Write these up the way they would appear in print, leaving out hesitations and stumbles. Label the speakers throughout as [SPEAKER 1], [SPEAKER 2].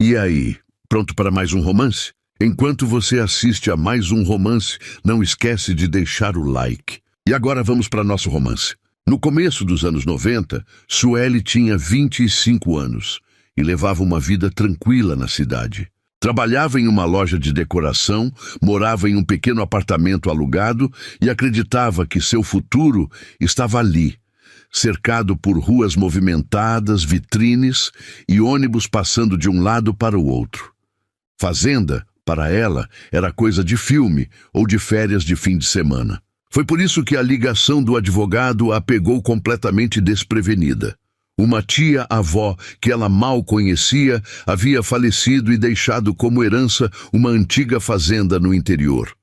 [SPEAKER 1] E aí, pronto para mais um romance? Enquanto você assiste a mais um romance, não esquece de deixar o like. E agora vamos para nosso romance. No começo dos anos 90, Sueli tinha 25 anos e levava uma vida tranquila na cidade. Trabalhava em uma loja de decoração, morava em um pequeno apartamento alugado e acreditava que seu futuro estava ali, cercado por ruas movimentadas, vitrines e ônibus passando de um lado para o outro. Fazenda, para ela, era coisa de filme ou de férias de fim de semana. Foi por isso que a ligação do advogado a pegou completamente desprevenida. Uma tia-avó que ela mal conhecia havia falecido e deixado como herança uma antiga fazenda no interior.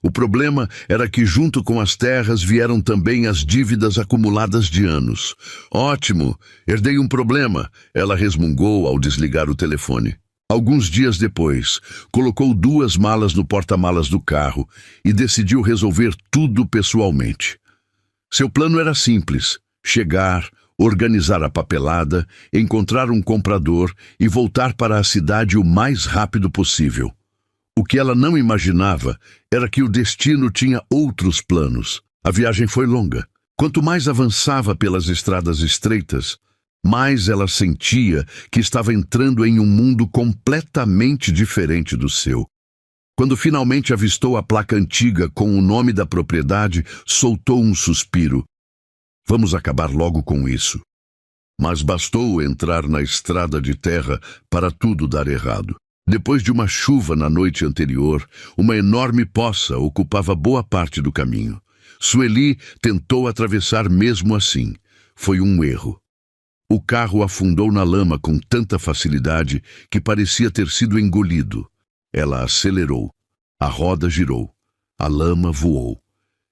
[SPEAKER 1] O problema era que junto com as terras vieram também as dívidas acumuladas de anos. Ótimo, herdei um problema, ela resmungou ao desligar o telefone. Alguns dias depois, colocou 2 malas no porta-malas do carro e decidiu resolver tudo pessoalmente. Seu plano era simples: chegar, organizar a papelada, encontrar um comprador e voltar para a cidade o mais rápido possível. O que ela não imaginava era que o destino tinha outros planos. A viagem foi longa. Quanto mais avançava pelas estradas estreitas, mais ela sentia que estava entrando em um mundo completamente diferente do seu. Quando finalmente avistou a placa antiga com o nome da propriedade, soltou um suspiro. Vamos acabar logo com isso. Mas bastou entrar na estrada de terra para tudo dar errado. Depois de uma chuva na noite anterior, uma enorme poça ocupava boa parte do caminho. Sueli tentou atravessar mesmo assim. Foi um erro. O carro afundou na lama com tanta facilidade que parecia ter sido engolido. Ela acelerou. A roda girou. A lama voou.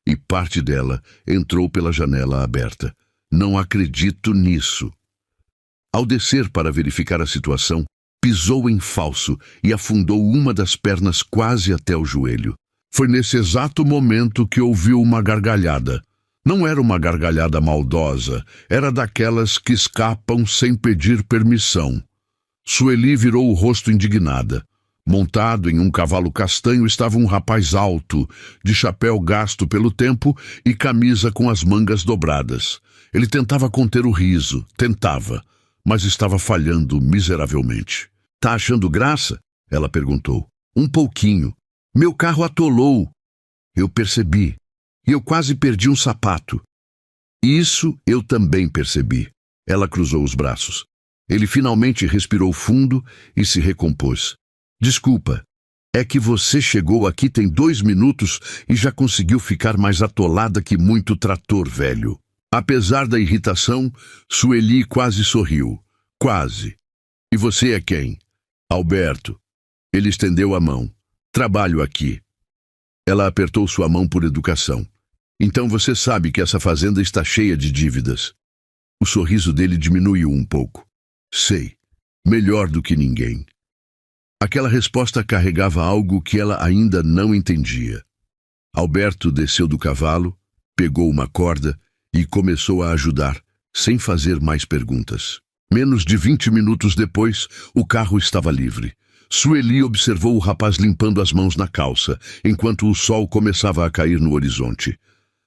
[SPEAKER 1] E parte dela entrou pela janela aberta. Não acredito nisso. Ao descer para verificar a situação, pisou em falso e afundou uma das pernas quase até o joelho. Foi nesse exato momento que ouviu uma gargalhada. Não era uma gargalhada maldosa, era daquelas que escapam sem pedir permissão. Sueli virou o rosto indignada. Montado em um cavalo castanho estava um rapaz alto, de chapéu gasto pelo tempo e camisa com as mangas dobradas. Ele tentava conter o riso, mas estava falhando miseravelmente. "Tá achando graça?" ela perguntou. "Um pouquinho. Meu carro atolou." "Eu percebi. E eu quase perdi um sapato." "Isso eu também percebi." Ela cruzou os braços. Ele finalmente respirou fundo e se recompôs. "Desculpa, é que você chegou aqui tem 2 minutos e já conseguiu ficar mais atolada que muito trator velho." Apesar da irritação, Sueli quase sorriu. "Quase. E você é quem?" "Alberto." Ele estendeu a mão. "Trabalho aqui." Ela apertou sua mão por educação. "Então você sabe que essa fazenda está cheia de dívidas." O sorriso dele diminuiu um pouco. "Sei. Melhor do que ninguém." Aquela resposta carregava algo que ela ainda não entendia. Alberto desceu do cavalo, pegou uma corda e começou a ajudar, sem fazer mais perguntas. Menos de 20 minutos depois, o carro estava livre. Sueli observou o rapaz limpando as mãos na calça, enquanto o sol começava a cair no horizonte.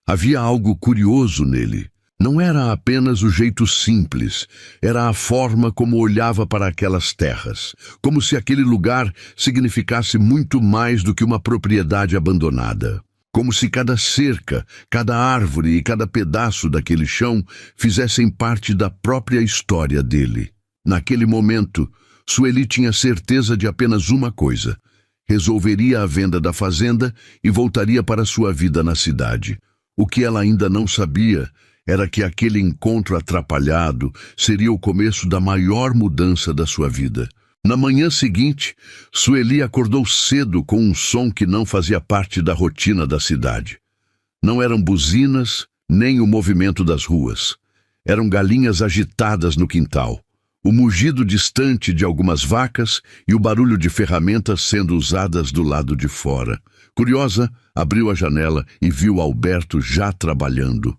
[SPEAKER 1] Havia algo curioso nele. Não era apenas o jeito simples, era a forma como olhava para aquelas terras, como se aquele lugar significasse muito mais do que uma propriedade abandonada. Como se cada cerca, cada árvore e cada pedaço daquele chão fizessem parte da própria história dele. Naquele momento, Sueli tinha certeza de apenas uma coisa: resolveria a venda da fazenda e voltaria para sua vida na cidade. O que ela ainda não sabia era que aquele encontro atrapalhado seria o começo da maior mudança da sua vida. Na manhã seguinte, Sueli acordou cedo com um som que não fazia parte da rotina da cidade. Não eram buzinas, nem o movimento das ruas. Eram galinhas agitadas no quintal, o mugido distante de algumas vacas e o barulho de ferramentas sendo usadas do lado de fora. Curiosa, abriu a janela e viu Alberto já trabalhando.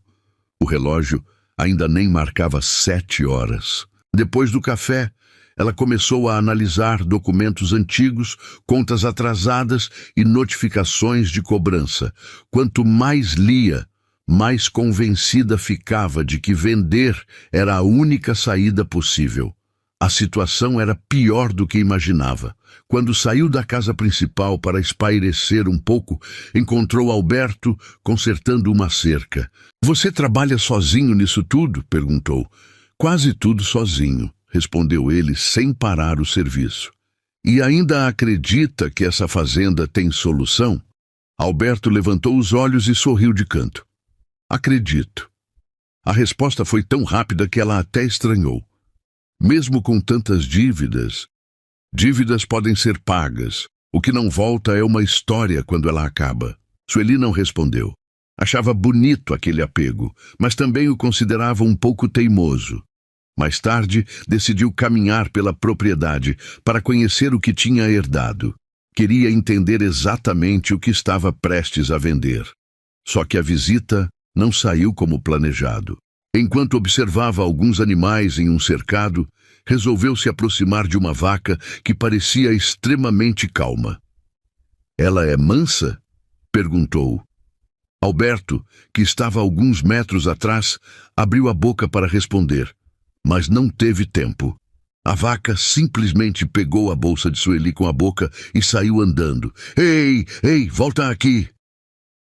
[SPEAKER 1] O relógio ainda nem marcava 7 horas. Depois do café, Ela começou a analisar documentos antigos, contas atrasadas e notificações de cobrança. Quanto mais lia, mais convencida ficava de que vender era a única saída possível. A situação era pior do que imaginava. Quando saiu da casa principal para espairecer um pouco, encontrou Alberto consertando uma cerca. "Você trabalha sozinho nisso tudo?" perguntou. "Quase tudo sozinho", respondeu ele sem parar o serviço. "E ainda acredita que essa fazenda tem solução?" Alberto levantou os olhos e sorriu de canto. "Acredito." A resposta foi tão rápida que ela até estranhou. Mesmo com tantas dívidas podem ser pagas. O que não volta é uma história quando ela acaba. Sueli não respondeu. Achava bonito aquele apego, mas também o considerava um pouco teimoso. Mais tarde, decidiu caminhar pela propriedade para conhecer o que tinha herdado. Queria entender exatamente o que estava prestes a vender. Só que a visita não saiu como planejado. Enquanto observava alguns animais em um cercado, resolveu se aproximar de uma vaca que parecia extremamente calma. "Ela é mansa?" perguntou. Alberto, que estava a alguns metros atrás, abriu a boca para responder, mas não teve tempo. A vaca simplesmente pegou a bolsa de Sueli com a boca e saiu andando. Ei, volta aqui!"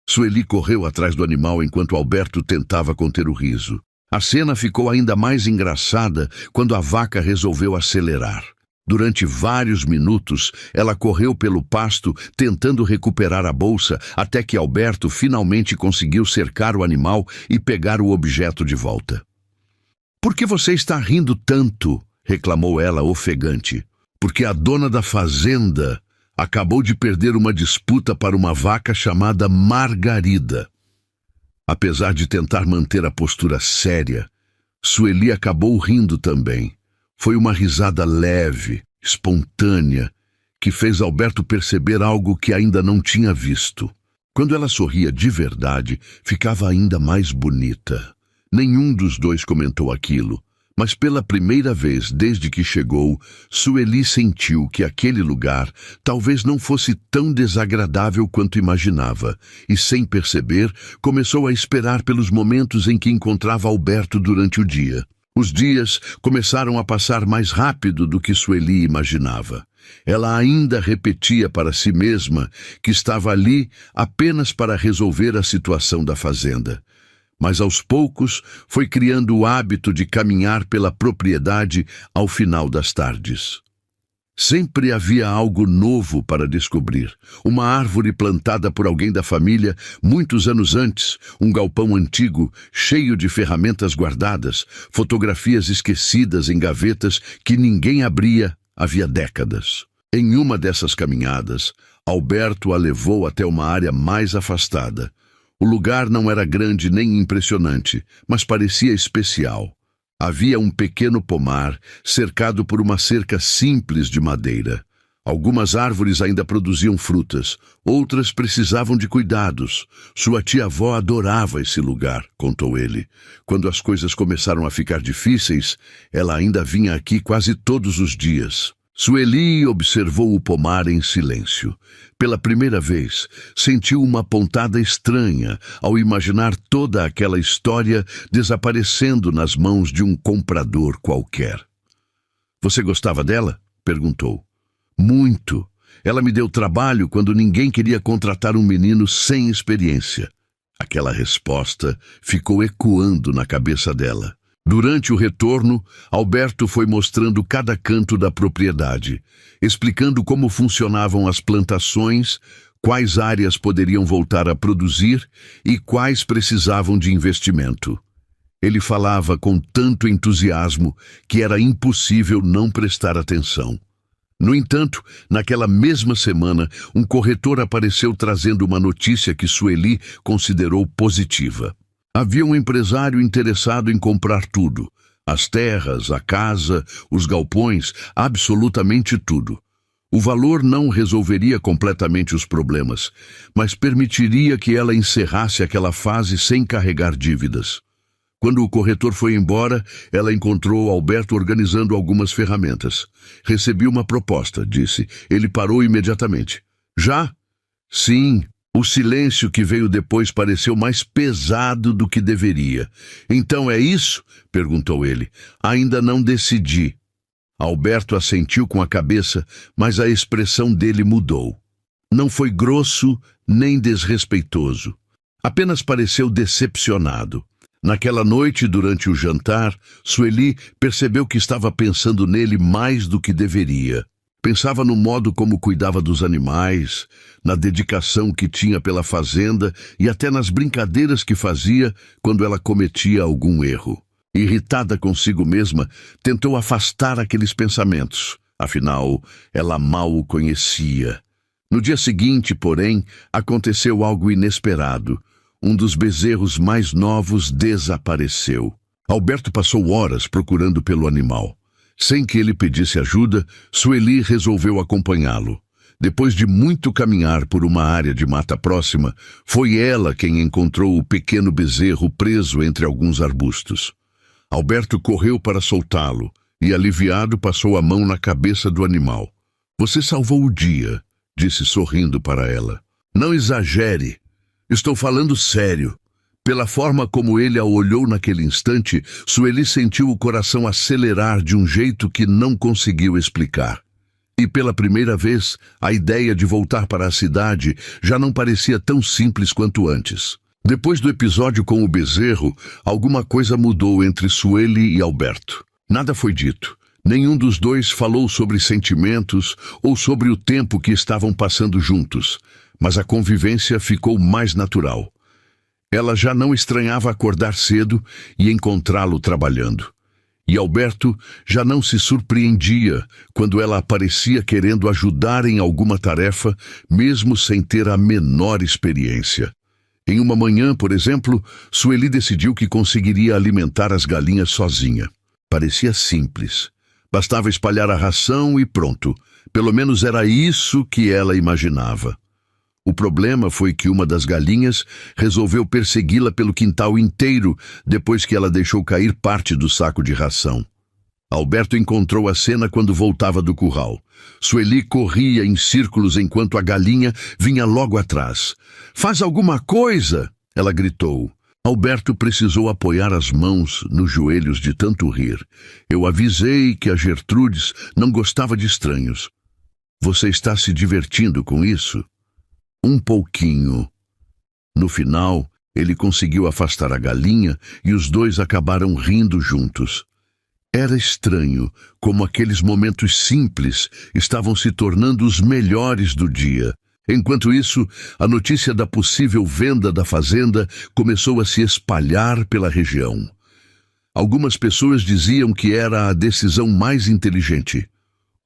[SPEAKER 1] Sueli correu atrás do animal enquanto Alberto tentava conter o riso. A cena ficou ainda mais engraçada quando a vaca resolveu acelerar. Durante vários minutos, ela correu pelo pasto tentando recuperar a bolsa até que Alberto finalmente conseguiu cercar o animal e pegar o objeto de volta. "Por que você está rindo tanto?" reclamou ela ofegante. "Porque a dona da fazenda acabou de perder uma disputa para uma vaca chamada Margarida." Apesar de tentar manter a postura séria, Sueli acabou rindo também. Foi uma risada leve, espontânea, que fez Alberto perceber algo que ainda não tinha visto. Quando ela sorria de verdade, ficava ainda mais bonita. Nenhum dos dois comentou aquilo, mas pela primeira vez desde que chegou, Sueli sentiu que aquele lugar talvez não fosse tão desagradável quanto imaginava, e sem perceber, começou a esperar pelos momentos em que encontrava Alberto durante o dia. Os dias começaram a passar mais rápido do que Sueli imaginava. Ela ainda repetia para si mesma que estava ali apenas para resolver a situação da fazenda. Mas aos poucos foi criando o hábito de caminhar pela propriedade ao final das tardes. Sempre havia algo novo para descobrir. Uma árvore plantada por alguém da família muitos anos antes, um galpão antigo cheio de ferramentas guardadas, fotografias esquecidas em gavetas que ninguém abria havia décadas. Em uma dessas caminhadas, Alberto a levou até uma área mais afastada. O lugar não era grande nem impressionante, mas parecia especial. Havia um pequeno pomar, cercado por uma cerca simples de madeira. Algumas árvores ainda produziam frutas, outras precisavam de cuidados. Sua tia-avó adorava esse lugar, contou ele. Quando as coisas começaram a ficar difíceis, ela ainda vinha aqui quase todos os dias. Sueli observou o pomar em silêncio. Pela primeira vez, sentiu uma pontada estranha ao imaginar toda aquela história desaparecendo nas mãos de um comprador qualquer. "Você gostava dela?" perguntou. "Muito. Ela me deu trabalho quando ninguém queria contratar um menino sem experiência." Aquela resposta ficou ecoando na cabeça dela. Durante o retorno, Alberto foi mostrando cada canto da propriedade, explicando como funcionavam as plantações, quais áreas poderiam voltar a produzir e quais precisavam de investimento. Ele falava com tanto entusiasmo que era impossível não prestar atenção. No entanto, naquela mesma semana, um corretor apareceu trazendo uma notícia que Sueli considerou positiva. Havia um empresário interessado em comprar tudo. As terras, a casa, os galpões, absolutamente tudo. O valor não resolveria completamente os problemas, mas permitiria que ela encerrasse aquela fase sem carregar dívidas. Quando o corretor foi embora, ela encontrou Alberto organizando algumas ferramentas. Recebi uma proposta, disse. Ele parou imediatamente. Já? Sim. O silêncio que veio depois pareceu mais pesado do que deveria. Então é isso? Perguntou ele. Ainda não decidi. Alberto assentiu com a cabeça, mas a expressão dele mudou. Não foi grosso nem desrespeitoso. Apenas pareceu decepcionado. Naquela noite, durante o jantar, Sueli percebeu que estava pensando nele mais do que deveria. Pensava no modo como cuidava dos animais, na dedicação que tinha pela fazenda e até nas brincadeiras que fazia quando ela cometia algum erro. Irritada consigo mesma, tentou afastar aqueles pensamentos. Afinal, ela mal o conhecia. No dia seguinte, porém, aconteceu algo inesperado. Um dos bezerros mais novos desapareceu. Alberto passou horas procurando pelo animal. Sem que ele pedisse ajuda, Sueli resolveu acompanhá-lo. Depois de muito caminhar por uma área de mata próxima, foi ela quem encontrou o pequeno bezerro preso entre alguns arbustos. Alberto correu para soltá-lo e, aliviado, passou a mão na cabeça do animal. "Você salvou o dia", disse sorrindo para ela. "Não exagere. Estou falando sério." Pela forma como ele a olhou naquele instante, Sueli sentiu o coração acelerar de um jeito que não conseguiu explicar. E pela primeira vez, a ideia de voltar para a cidade já não parecia tão simples quanto antes. Depois do episódio com o bezerro, alguma coisa mudou entre Sueli e Alberto. Nada foi dito. Nenhum dos dois falou sobre sentimentos ou sobre o tempo que estavam passando juntos, mas a convivência ficou mais natural. Ela já não estranhava acordar cedo e encontrá-lo trabalhando. E Alberto já não se surpreendia quando ela aparecia querendo ajudar em alguma tarefa, mesmo sem ter a menor experiência. Em uma manhã, por exemplo, Sueli decidiu que conseguiria alimentar as galinhas sozinha. Parecia simples. Bastava espalhar a ração e pronto. Pelo menos era isso que ela imaginava. O problema foi que uma das galinhas resolveu persegui-la pelo quintal inteiro depois que ela deixou cair parte do saco de ração. Alberto encontrou a cena quando voltava do curral. Sueli corria em círculos enquanto a galinha vinha logo atrás. "Faz alguma coisa!" ela gritou. Alberto precisou apoiar as mãos nos joelhos de tanto rir. "Eu avisei que a Gertrudes não gostava de estranhos." "Você está se divertindo com isso?" "Um pouquinho." No final, ele conseguiu afastar a galinha e os dois acabaram rindo juntos. Era estranho como aqueles momentos simples estavam se tornando os melhores do dia. Enquanto isso, a notícia da possível venda da fazenda começou a se espalhar pela região. Algumas pessoas diziam que era a decisão mais inteligente.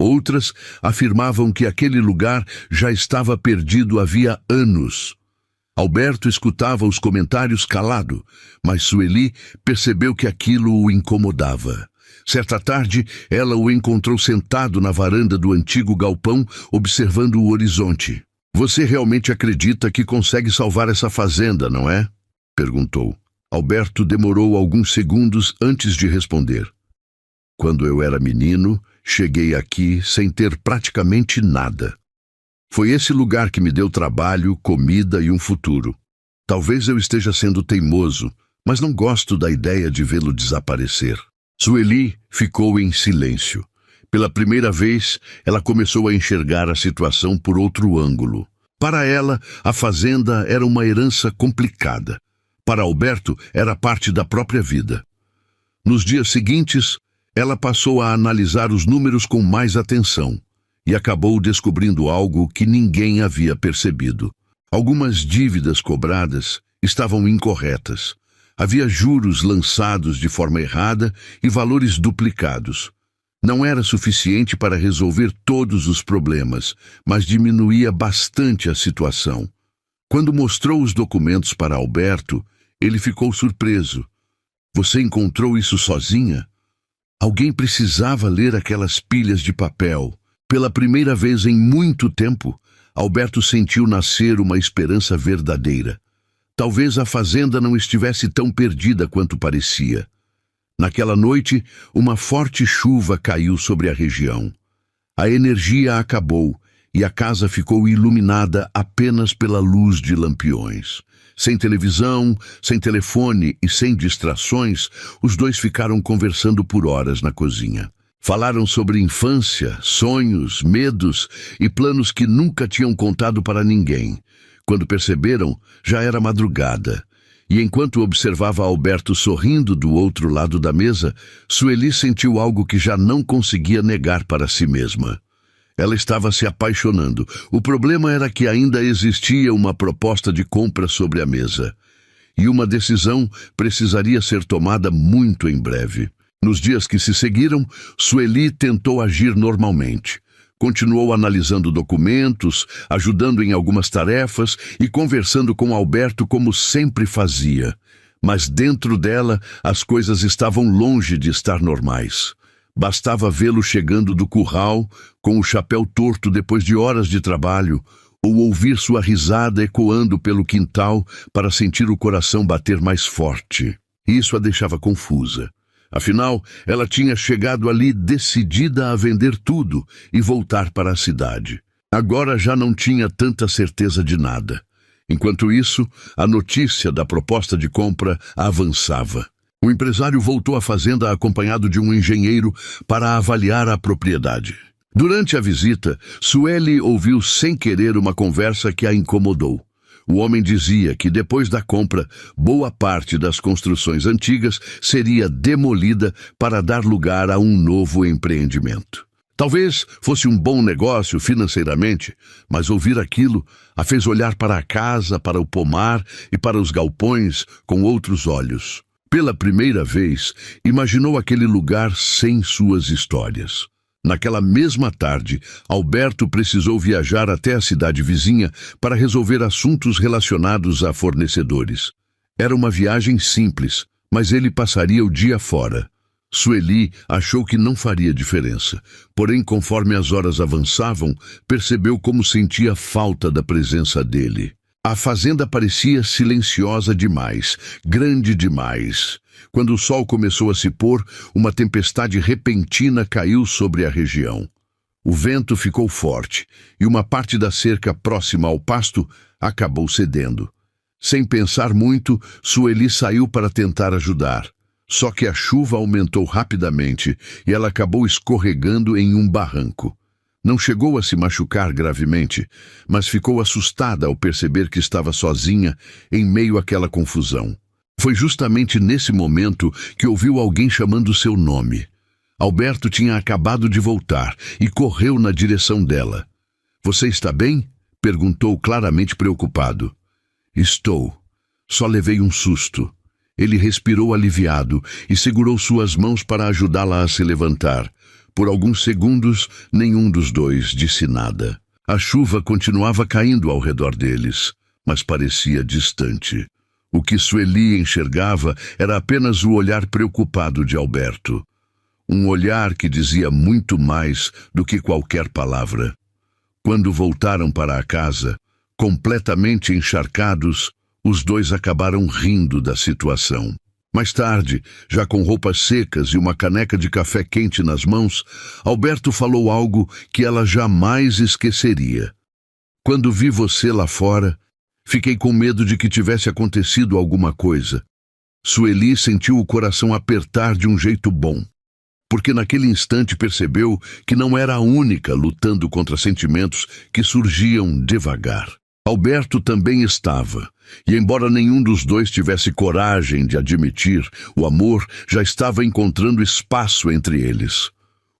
[SPEAKER 1] Outras afirmavam que aquele lugar já estava perdido havia anos. Alberto escutava os comentários calado, mas Sueli percebeu que aquilo o incomodava. Certa tarde, ela o encontrou sentado na varanda do antigo galpão, observando o horizonte. "Você realmente acredita que consegue salvar essa fazenda, não é?" perguntou. Alberto demorou alguns segundos antes de responder. "Quando eu era menino, cheguei aqui sem ter praticamente nada. Foi esse lugar que me deu trabalho, comida e um futuro. Talvez eu esteja sendo teimoso, mas não gosto da ideia de vê-lo desaparecer." Sueli ficou em silêncio. Pela primeira vez, ela começou a enxergar a situação por outro ângulo. Para ela, a fazenda era uma herança complicada. Para Alberto, era parte da própria vida. Nos dias seguintes, ela passou a analisar os números com mais atenção e acabou descobrindo algo que ninguém havia percebido. Algumas dívidas cobradas estavam incorretas. Havia juros lançados de forma errada e valores duplicados. Não era suficiente para resolver todos os problemas, mas diminuía bastante a situação. Quando mostrou os documentos para Alberto, ele ficou surpreso. "Você encontrou isso sozinha?" Alguém precisava ler aquelas pilhas de papel. Pela primeira vez em muito tempo, Alberto sentiu nascer uma esperança verdadeira. Talvez a fazenda não estivesse tão perdida quanto parecia. Naquela noite, uma forte chuva caiu sobre a região. A energia acabou e a casa ficou iluminada apenas pela luz de lampiões. Sem televisão, sem telefone e sem distrações, os dois ficaram conversando por horas na cozinha. Falaram sobre infância, sonhos, medos e planos que nunca tinham contado para ninguém. Quando perceberam, já era madrugada. E enquanto observava Alberto sorrindo do outro lado da mesa, Sueli sentiu algo que já não conseguia negar para si mesma. Ela estava se apaixonando. O problema era que ainda existia uma proposta de compra sobre a mesa. E uma decisão precisaria ser tomada muito em breve. Nos dias que se seguiram, Sueli tentou agir normalmente. Continuou analisando documentos, ajudando em algumas tarefas e conversando com Alberto como sempre fazia. Mas dentro dela, as coisas estavam longe de estar normais. Bastava vê-lo chegando do curral, com o chapéu torto depois de horas de trabalho, ou ouvir sua risada ecoando pelo quintal para sentir o coração bater mais forte. Isso a deixava confusa. Afinal, ela tinha chegado ali decidida a vender tudo e voltar para a cidade. Agora já não tinha tanta certeza de nada. Enquanto isso, a notícia da proposta de compra avançava. O empresário voltou à fazenda acompanhado de um engenheiro para avaliar a propriedade. Durante a visita, Sueli ouviu sem querer uma conversa que a incomodou. O homem dizia que depois da compra, boa parte das construções antigas seria demolida para dar lugar a um novo empreendimento. Talvez fosse um bom negócio financeiramente, mas ouvir aquilo a fez olhar para a casa, para o pomar e para os galpões com outros olhos. Pela primeira vez, imaginou aquele lugar sem suas histórias. Naquela mesma tarde, Alberto precisou viajar até a cidade vizinha para resolver assuntos relacionados a fornecedores. Era uma viagem simples, mas ele passaria o dia fora. Sueli achou que não faria diferença, porém, conforme as horas avançavam, percebeu como sentia falta da presença dele. A fazenda parecia silenciosa demais, grande demais. Quando o sol começou a se pôr, uma tempestade repentina caiu sobre a região. O vento ficou forte e uma parte da cerca próxima ao pasto acabou cedendo. Sem pensar muito, Sueli saiu para tentar ajudar. Só que a chuva aumentou rapidamente e ela acabou escorregando em um barranco. Não chegou a se machucar gravemente, mas ficou assustada ao perceber que estava sozinha em meio àquela confusão. Foi justamente nesse momento que ouviu alguém chamando seu nome. Alberto tinha acabado de voltar e correu na direção dela. "Você está bem?" perguntou claramente preocupado. "Estou. Só levei um susto." Ele respirou aliviado e segurou suas mãos para ajudá-la a se levantar. Por alguns segundos, nenhum dos dois disse nada. A chuva continuava caindo ao redor deles, mas parecia distante. O que Sueli enxergava era apenas o olhar preocupado de Alberto. Um olhar que dizia muito mais do que qualquer palavra. Quando voltaram para a casa, completamente encharcados, os dois acabaram rindo da situação. Mais tarde, já com roupas secas e uma caneca de café quente nas mãos, Alberto falou algo que ela jamais esqueceria. "Quando vi você lá fora, fiquei com medo de que tivesse acontecido alguma coisa." Sueli sentiu o coração apertar de um jeito bom, porque naquele instante percebeu que não era a única lutando contra sentimentos que surgiam devagar. Alberto também estava, e embora nenhum dos dois tivesse coragem de admitir, o amor já estava encontrando espaço entre eles.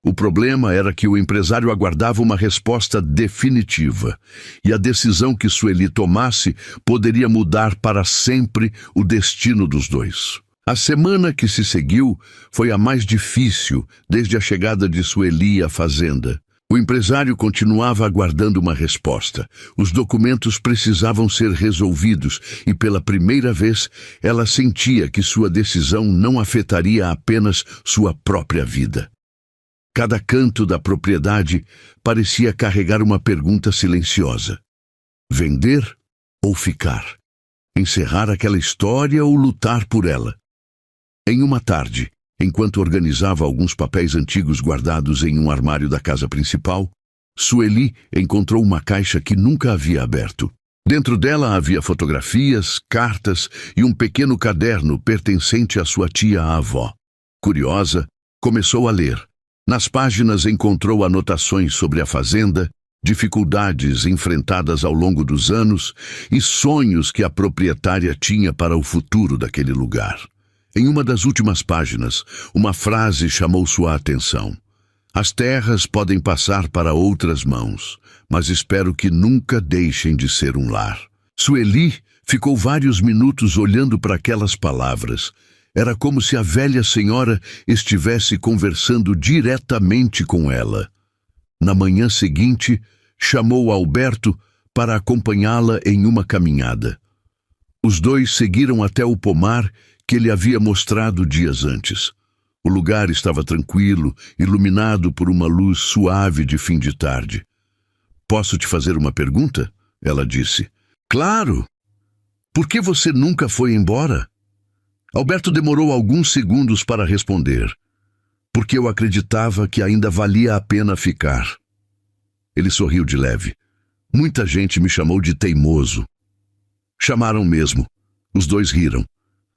[SPEAKER 1] O problema era que o empresário aguardava uma resposta definitiva, e a decisão que Sueli tomasse poderia mudar para sempre o destino dos dois. A semana que se seguiu foi a mais difícil desde a chegada de Sueli à fazenda. O empresário continuava aguardando uma resposta. Os documentos precisavam ser resolvidos e, pela primeira vez, ela sentia que sua decisão não afetaria apenas sua própria vida. Cada canto da propriedade parecia carregar uma pergunta silenciosa: vender ou ficar? encerrar aquela história ou lutar por ela. Em uma tarde, enquanto organizava alguns papéis antigos guardados em um armário da casa principal, Sueli encontrou uma caixa que nunca havia aberto. Dentro dela havia fotografias, cartas e um pequeno caderno pertencente à sua tia-avó. Curiosa, começou a ler. Nas páginas encontrou anotações sobre a fazenda, dificuldades enfrentadas ao longo dos anos e sonhos que a proprietária tinha para o futuro daquele lugar. Em uma das últimas páginas, uma frase chamou sua atenção. As terras podem passar para outras mãos, mas espero que nunca deixem de ser um lar. Sueli ficou vários minutos olhando para aquelas palavras. Era como se a velha senhora estivesse conversando diretamente com ela. Na manhã seguinte, chamou Alberto para acompanhá-la em uma caminhada. Os dois seguiram até o pomar que ele havia mostrado dias antes. O lugar estava tranquilo, iluminado por uma luz suave de fim de tarde. "Posso te fazer uma pergunta?" ela disse. "Claro! Por que você nunca foi embora?" Alberto demorou alguns segundos para responder. "Porque eu acreditava que ainda valia a pena ficar." Ele sorriu de leve. "Muita gente me chamou de teimoso." Chamaram mesmo. Os dois riram.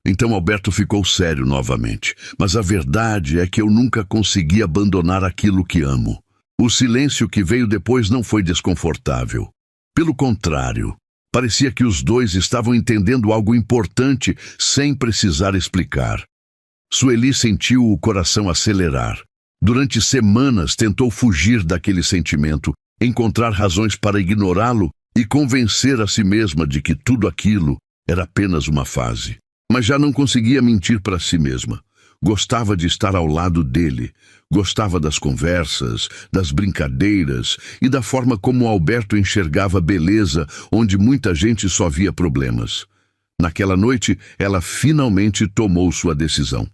[SPEAKER 1] Então Alberto ficou sério novamente. "Mas a verdade é que eu nunca consegui abandonar aquilo que amo." O silêncio que veio depois não foi desconfortável. Pelo contrário, parecia que os dois estavam entendendo algo importante sem precisar explicar. Sueli sentiu o coração acelerar. Durante semanas tentou fugir daquele sentimento, encontrar razões para ignorá-lo e convencer a si mesma de que tudo aquilo era apenas uma fase. Mas já não conseguia mentir para si mesma. Gostava de estar ao lado dele. Gostava das conversas, das brincadeiras e da forma como Alberto enxergava beleza onde muita gente só via problemas. Naquela noite, ela finalmente tomou sua decisão.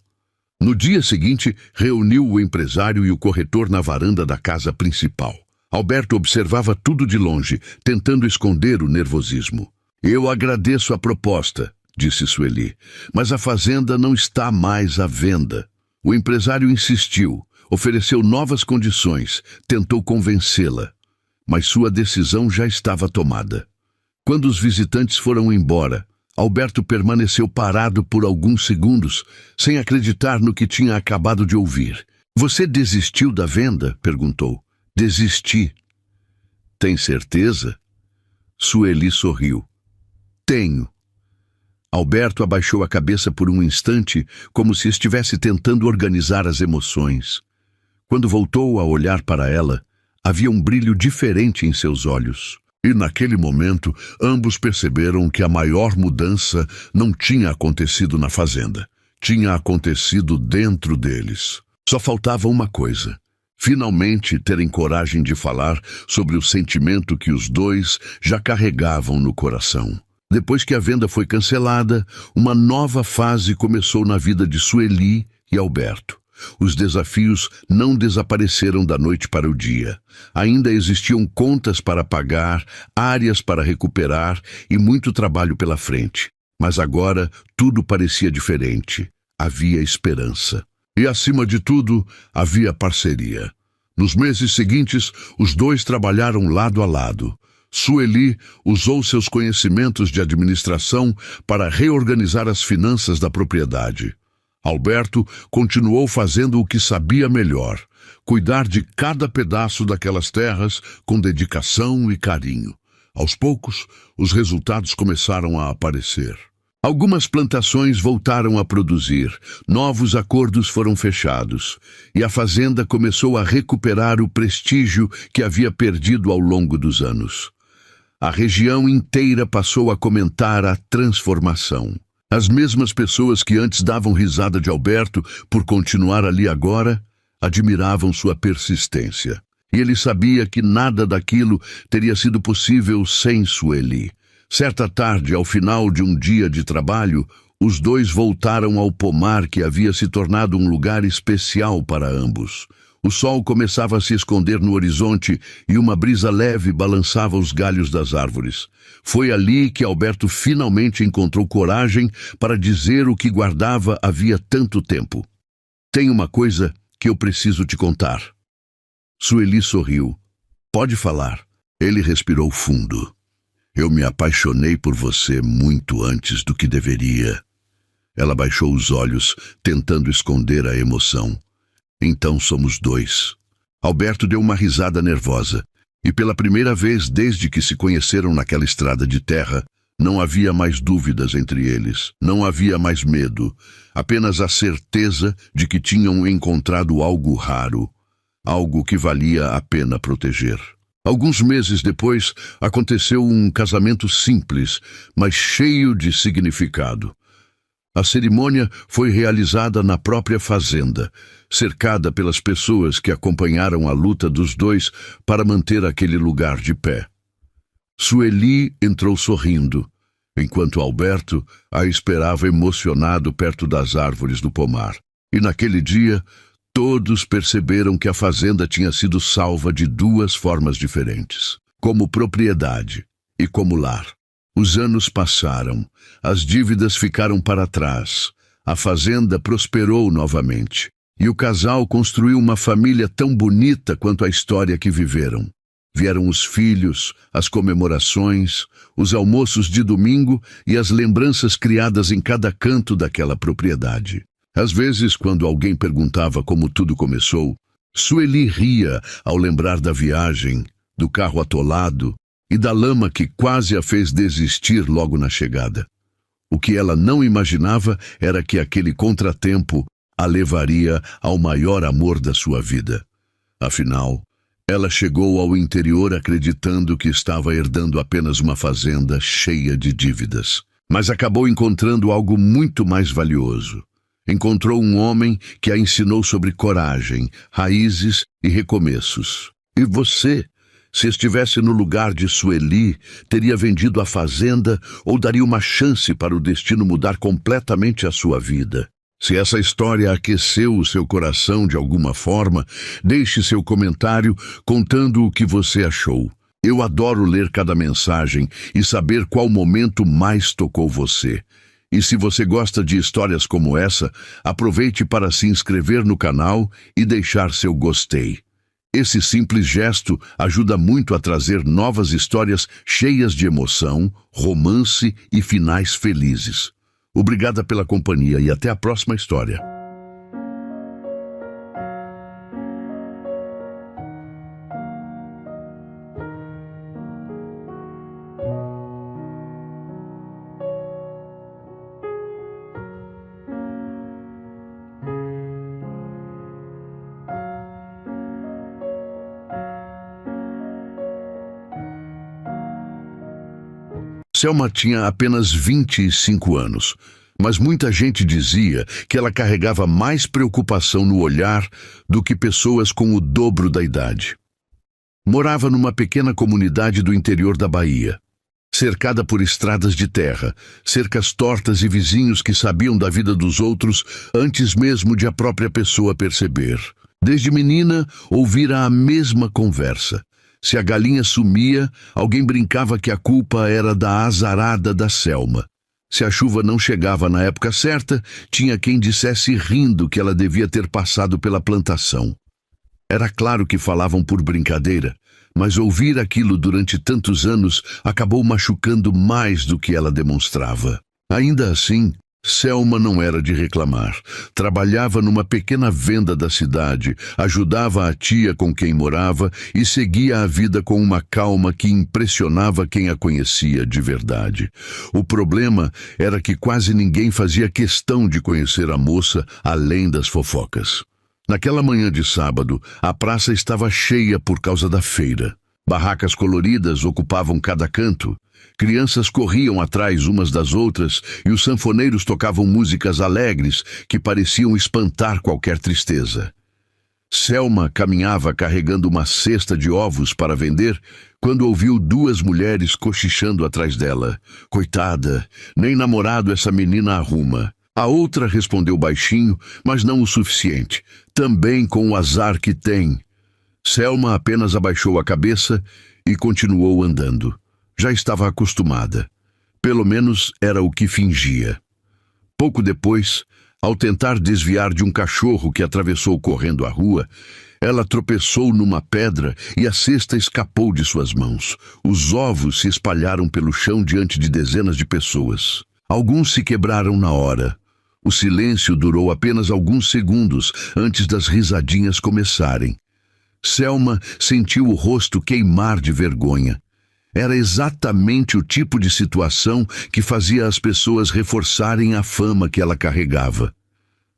[SPEAKER 1] No dia seguinte, reuniu o empresário e o corretor na varanda da casa principal. Alberto observava tudo de longe, tentando esconder o nervosismo. "Eu agradeço a proposta", disse Sueli, "mas a fazenda não está mais à venda." O empresário insistiu, ofereceu novas condições, tentou convencê-la, mas sua decisão já estava tomada. Quando os visitantes foram embora, Alberto permaneceu parado por alguns segundos, sem acreditar no que tinha acabado de ouvir. "Você desistiu da venda?" perguntou. "Desisti." "Tem certeza?" Sueli sorriu. "Tenho." Alberto abaixou a cabeça por um instante, como se estivesse tentando organizar as emoções. Quando voltou a olhar para ela, havia um brilho diferente em seus olhos. E naquele momento, ambos perceberam que a maior mudança não tinha acontecido na fazenda. Tinha acontecido dentro deles. Só faltava uma coisa: finalmente terem coragem de falar sobre o sentimento que os dois já carregavam no coração. Depois que a venda foi cancelada, uma nova fase começou na vida de Sueli e Alberto. Os desafios não desapareceram da noite para o dia. Ainda existiam contas para pagar, áreas para recuperar e muito trabalho pela frente. Mas agora tudo parecia diferente. Havia esperança. E, acima de tudo, havia parceria. Nos meses seguintes, os dois trabalharam lado a lado. Sueli usou seus conhecimentos de administração para reorganizar as finanças da propriedade. Alberto continuou fazendo o que sabia melhor, cuidar de cada pedaço daquelas terras com dedicação e carinho. Aos poucos, os resultados começaram a aparecer. Algumas plantações voltaram a produzir, novos acordos foram fechados, e a fazenda começou a recuperar o prestígio que havia perdido ao longo dos anos. A região inteira passou a comentar a transformação. As mesmas pessoas que antes davam risada de Alberto por continuar ali agora, admiravam sua persistência. E ele sabia que nada daquilo teria sido possível sem Sueli. Certa tarde, ao final de um dia de trabalho, os dois voltaram ao pomar que havia se tornado um lugar especial para ambos. O sol começava a se esconder no horizonte e uma brisa leve balançava os galhos das árvores. Foi ali que Alberto finalmente encontrou coragem para dizer o que guardava havia tanto tempo. Tem uma coisa que eu preciso te contar. Sueli sorriu. Pode falar. Ele respirou fundo. Eu me apaixonei por você muito antes do que deveria. Ela baixou os olhos, tentando esconder a emoção. Então somos dois. Alberto deu uma risada nervosa. E pela primeira vez desde que se conheceram naquela estrada de terra, não havia mais dúvidas entre eles. Não havia mais medo. Apenas a certeza de que tinham encontrado algo raro. Algo que valia a pena proteger. Alguns meses depois, aconteceu um casamento simples, mas cheio de significado. A cerimônia foi realizada na própria fazenda, cercada pelas pessoas que acompanharam a luta dos dois para manter aquele lugar de pé. Sueli entrou sorrindo, enquanto Alberto a esperava emocionado perto das árvores do pomar. E naquele dia, todos perceberam que a fazenda tinha sido salva de duas formas diferentes, como propriedade e como lar. Os anos passaram, as dívidas ficaram para trás, a fazenda prosperou novamente, e o casal construiu uma família tão bonita quanto a história que viveram. Vieram os filhos, as comemorações, os almoços de domingo e as lembranças criadas em cada canto daquela propriedade. Às vezes, quando alguém perguntava como tudo começou, Sueli ria ao lembrar da viagem, do carro atolado e da lama que quase a fez desistir logo na chegada. O que ela não imaginava era que aquele contratempo a levaria ao maior amor da sua vida. Afinal, ela chegou ao interior acreditando que estava herdando apenas uma fazenda cheia de dívidas, mas acabou encontrando algo muito mais valioso. Encontrou um homem que a ensinou sobre coragem, raízes e recomeços. E você, se estivesse no lugar de Sueli, teria vendido a fazenda ou daria uma chance para o destino mudar completamente a sua vida? Se essa história aqueceu o seu coração de alguma forma, deixe seu comentário contando o que você achou. Eu adoro ler cada mensagem e saber qual momento mais tocou você. E se você gosta de histórias como essa, aproveite para se inscrever no canal e deixar seu gostei. Esse simples gesto ajuda muito a trazer novas histórias cheias de emoção, romance e finais felizes. Obrigada pela companhia e até a próxima história. Selma tinha apenas 25 anos, mas muita gente dizia que ela carregava mais preocupação no olhar do que pessoas com o dobro da idade. Morava numa pequena comunidade do interior da Bahia, cercada por estradas de terra, cercas tortas e vizinhos que sabiam da vida dos outros antes mesmo de a própria pessoa perceber. Desde menina, ouvira a mesma conversa. Se a galinha sumia, alguém brincava que a culpa era da azarada da Selma. Se a chuva não chegava na época certa, tinha quem dissesse rindo que ela devia ter passado pela plantação. Era claro que falavam por brincadeira, mas ouvir aquilo durante tantos anos acabou machucando mais do que ela demonstrava. Ainda assim, Selma não era de reclamar. Trabalhava numa pequena venda da cidade, ajudava a tia com quem morava e seguia a vida com uma calma que impressionava quem a conhecia de verdade. O problema era que quase ninguém fazia questão de conhecer a moça além das fofocas. Naquela manhã de sábado, a praça estava cheia por causa da feira. Barracas coloridas ocupavam cada canto. Crianças corriam atrás umas das outras e os sanfoneiros tocavam músicas alegres que pareciam espantar qualquer tristeza. Selma caminhava carregando uma cesta de ovos para vender quando ouviu duas mulheres cochichando atrás dela. Coitada, nem namorado essa menina arruma. A outra respondeu baixinho, mas não o suficiente. Também com o azar que tem. Selma apenas abaixou a cabeça e continuou andando. Já estava acostumada. Pelo menos era o que fingia. Pouco depois, ao tentar desviar de um cachorro que atravessou correndo a rua, ela tropeçou numa pedra e a cesta escapou de suas mãos. Os ovos se espalharam pelo chão diante de dezenas de pessoas. Alguns se quebraram na hora. O silêncio durou apenas alguns segundos antes das risadinhas começarem. Selma sentiu o rosto queimar de vergonha. Era exatamente o tipo de situação que fazia as pessoas reforçarem a fama que ela carregava.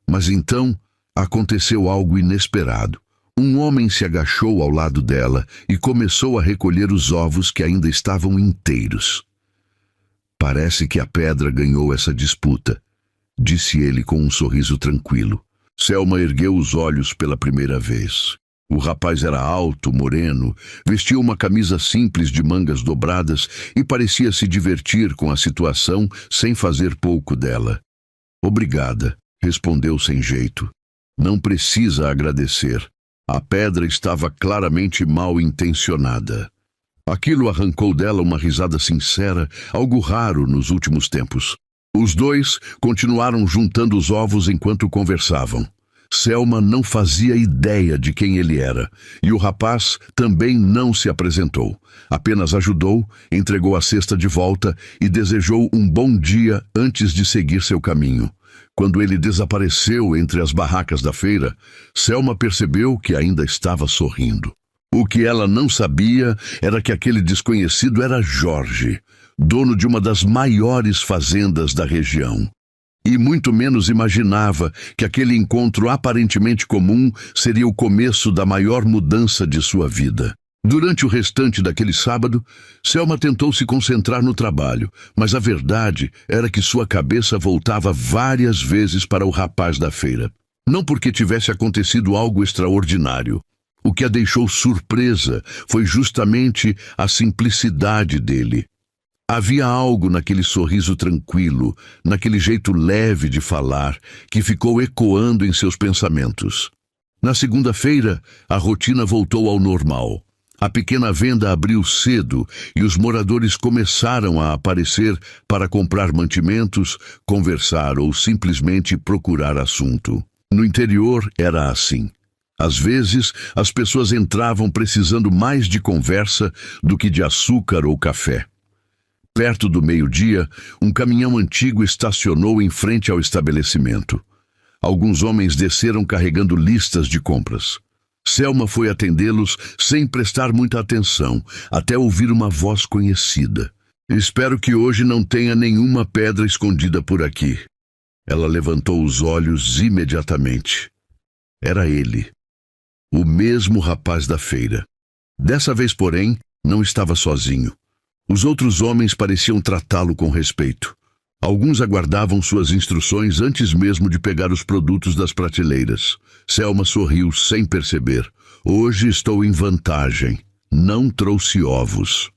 [SPEAKER 1] Mas então aconteceu algo inesperado. Um homem se agachou ao lado dela e começou a recolher os ovos que ainda estavam inteiros. Parece que a pedra ganhou essa disputa, disse ele com um sorriso tranquilo. Selma ergueu os olhos pela primeira vez. O rapaz era alto, moreno, vestia uma camisa simples de mangas dobradas e parecia se divertir com a situação sem fazer pouco dela. Obrigada, respondeu sem jeito. Não precisa agradecer. A pedra estava claramente mal intencionada. Aquilo arrancou dela uma risada sincera, algo raro nos últimos tempos. Os dois continuaram juntando os ovos enquanto conversavam. Selma não fazia ideia de quem ele era, e o rapaz também não se apresentou. Apenas ajudou, entregou a cesta de volta e desejou um bom dia antes de seguir seu caminho. Quando ele desapareceu entre as barracas da feira, Selma percebeu que ainda estava sorrindo. O que ela não sabia era que aquele desconhecido era Jorge, dono de uma das maiores fazendas da região. E muito menos imaginava que aquele encontro aparentemente comum seria o começo da maior mudança de sua vida. Durante o restante daquele sábado, Selma tentou se concentrar no trabalho, mas a verdade era que sua cabeça voltava várias vezes para o rapaz da feira. Não porque tivesse acontecido algo extraordinário. O que a deixou surpresa foi justamente a simplicidade dele. Havia algo naquele sorriso tranquilo, naquele jeito leve de falar, que ficou ecoando em seus pensamentos. Na segunda-feira, a rotina voltou ao normal. A pequena venda abriu cedo e os moradores começaram a aparecer para comprar mantimentos, conversar ou simplesmente procurar assunto. No interior era assim. Às vezes, as pessoas entravam precisando mais de conversa do que de açúcar ou café. Perto do meio-dia, um caminhão antigo estacionou em frente ao estabelecimento. Alguns homens desceram carregando listas de compras. Selma foi atendê-los sem prestar muita atenção, até ouvir uma voz conhecida. Espero que hoje não tenha nenhuma pedra escondida por aqui. Ela levantou os olhos imediatamente. Era ele, o mesmo rapaz da feira. Dessa vez, porém, não estava sozinho. Os outros homens pareciam tratá-lo com respeito. Alguns aguardavam suas instruções antes mesmo de pegar os produtos das prateleiras. Selma sorriu sem perceber. Hoje estou em vantagem. Não trouxe ovos.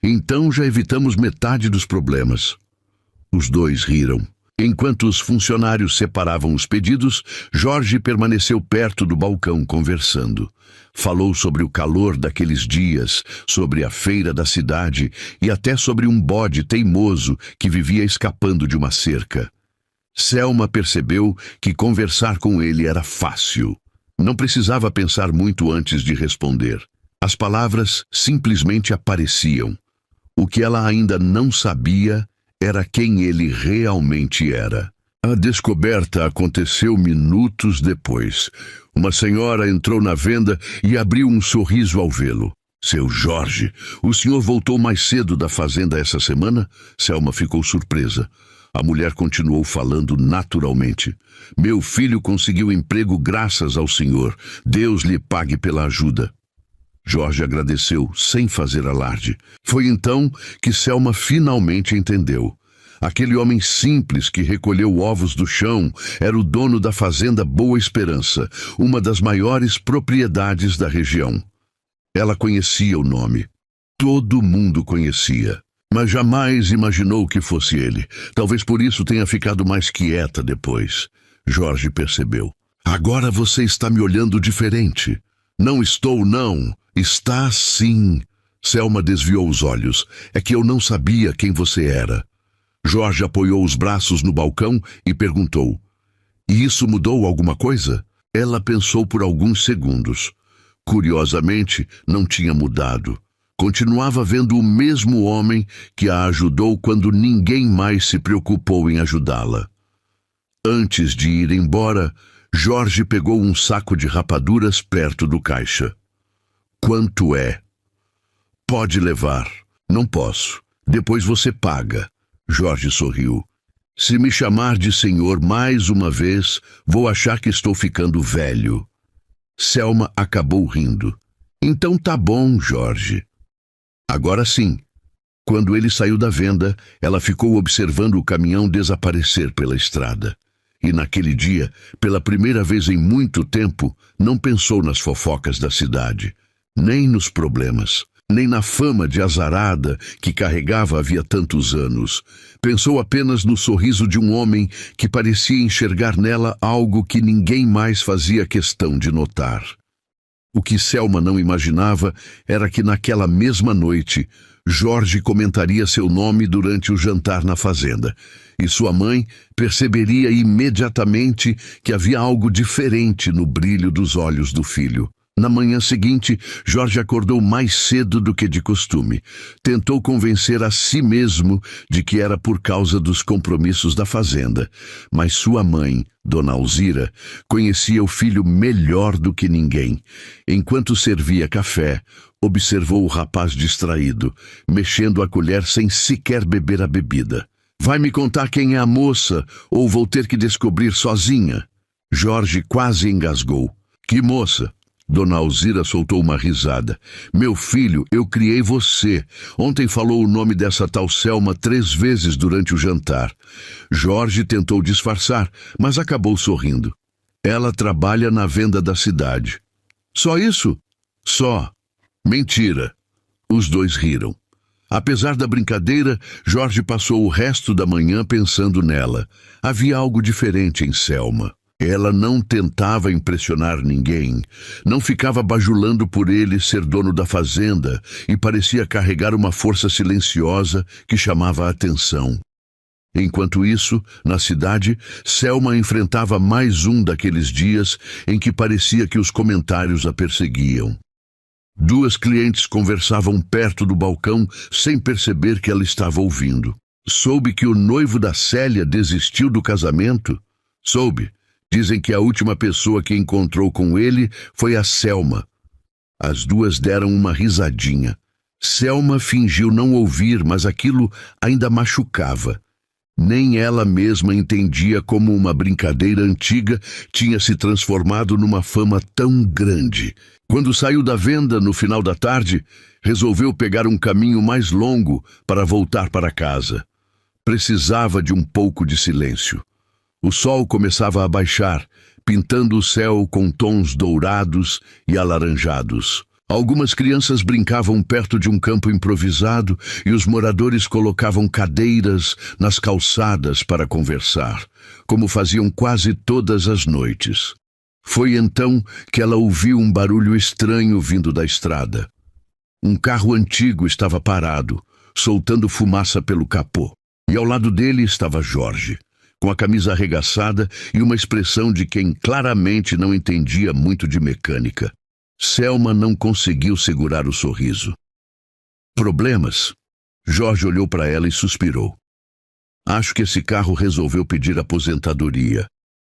[SPEAKER 1] Então já evitamos metade dos problemas. Os dois riram. Enquanto os funcionários separavam os pedidos, Jorge permaneceu perto do balcão conversando. Falou sobre o calor daqueles dias, sobre a feira da cidade e até sobre um bode teimoso que vivia escapando de uma cerca. Selma percebeu que conversar com ele era fácil. Não precisava pensar muito antes de responder. As palavras simplesmente apareciam. O que ela ainda não sabia era quem ele realmente era. A descoberta aconteceu minutos depois. Uma senhora entrou na venda e abriu um sorriso ao vê-lo. Seu Jorge, o senhor voltou mais cedo da fazenda essa semana? Selma ficou surpresa. A mulher continuou falando naturalmente. Meu filho conseguiu emprego graças ao senhor. Deus lhe pague pela ajuda. Jorge agradeceu, sem fazer alarde. Foi então que Selma finalmente entendeu. Aquele homem simples que recolheu ovos do chão era o dono da fazenda Boa Esperança, uma das maiores propriedades da região. Ela conhecia o nome. Todo mundo conhecia. mas jamais imaginou que fosse ele. Talvez por isso tenha ficado mais quieta depois. Jorge percebeu. Agora você está me olhando diferente. Não estou, não. Está sim. Selma desviou os olhos. É que eu não sabia quem você era. Jorge apoiou os braços no balcão e perguntou. E isso mudou alguma coisa? Ela pensou por alguns segundos. Curiosamente, não tinha mudado. Continuava vendo o mesmo homem que a ajudou quando ninguém mais se preocupou em ajudá-la. Antes de ir embora, Jorge pegou um saco de rapaduras perto do caixa. Quanto é? Pode levar. Não posso. Depois você paga. Jorge sorriu. Se me chamar de senhor mais uma vez, vou achar que estou ficando velho. Selma acabou rindo. Então tá bom, Jorge. Agora sim. Quando ele saiu da venda, ela ficou observando o caminhão desaparecer pela estrada. E naquele dia, pela primeira vez em muito tempo, não pensou nas fofocas da cidade, nem nos problemas, nem na fama de azarada que carregava havia tantos anos. Pensou apenas no sorriso de um homem que parecia enxergar nela algo que ninguém mais fazia questão de notar. O que Selma não imaginava era que naquela mesma noite, Jorge comentaria seu nome durante o jantar na fazenda, e sua mãe perceberia imediatamente que havia algo diferente no brilho dos olhos do filho. Na manhã seguinte, Jorge acordou mais cedo do que de costume. Tentou convencer a si mesmo de que era por causa dos compromissos da fazenda, mas sua mãe, Dona Alzira, conhecia o filho melhor do que ninguém. Enquanto servia café, observou o rapaz distraído, mexendo a colher sem sequer beber a bebida. Vai me contar quem é a moça, ou vou ter que descobrir sozinha? Jorge quase engasgou. Que moça? Dona Alzira soltou uma risada. Meu filho, eu criei você. Ontem falou o nome dessa tal Selma 3 vezes durante o jantar. Jorge tentou disfarçar, mas acabou sorrindo. Ela trabalha na venda da cidade. Só isso? Só. Mentira. Os dois riram. Apesar da brincadeira, Jorge passou o resto da manhã pensando nela. Havia algo diferente em Selma. Ela não tentava impressionar ninguém, não ficava bajulando por ele ser dono da fazenda e parecia carregar uma força silenciosa que chamava a atenção. Enquanto isso, na cidade, Selma enfrentava mais um daqueles dias em que parecia que os comentários a perseguiam. 2 clientes conversavam perto do balcão sem perceber que ela estava ouvindo. Soube que o noivo da Célia desistiu do casamento? Soube. Dizem que a última pessoa que encontrou com ele foi a Selma. As 2 deram uma risadinha. Selma fingiu não ouvir, mas aquilo ainda machucava. Nem ela mesma entendia como uma brincadeira antiga tinha se transformado numa fama tão grande. Quando saiu da venda no final da tarde, resolveu pegar um caminho mais longo para voltar para casa. Precisava de um pouco de silêncio. O sol começava a baixar, pintando o céu com tons dourados e alaranjados. Algumas crianças brincavam perto de um campo improvisado e os moradores colocavam cadeiras nas calçadas para conversar, como faziam quase todas as noites. Foi então que ela ouviu um barulho estranho vindo da estrada. Um carro antigo estava parado, soltando fumaça pelo capô, e ao lado dele estava Jorge, com a camisa arregaçada e uma expressão de quem claramente não entendia muito de mecânica. Selma não conseguiu segurar o sorriso. Problemas? Jorge olhou para ela e suspirou. Acho que esse carro resolveu pedir aposentadoria.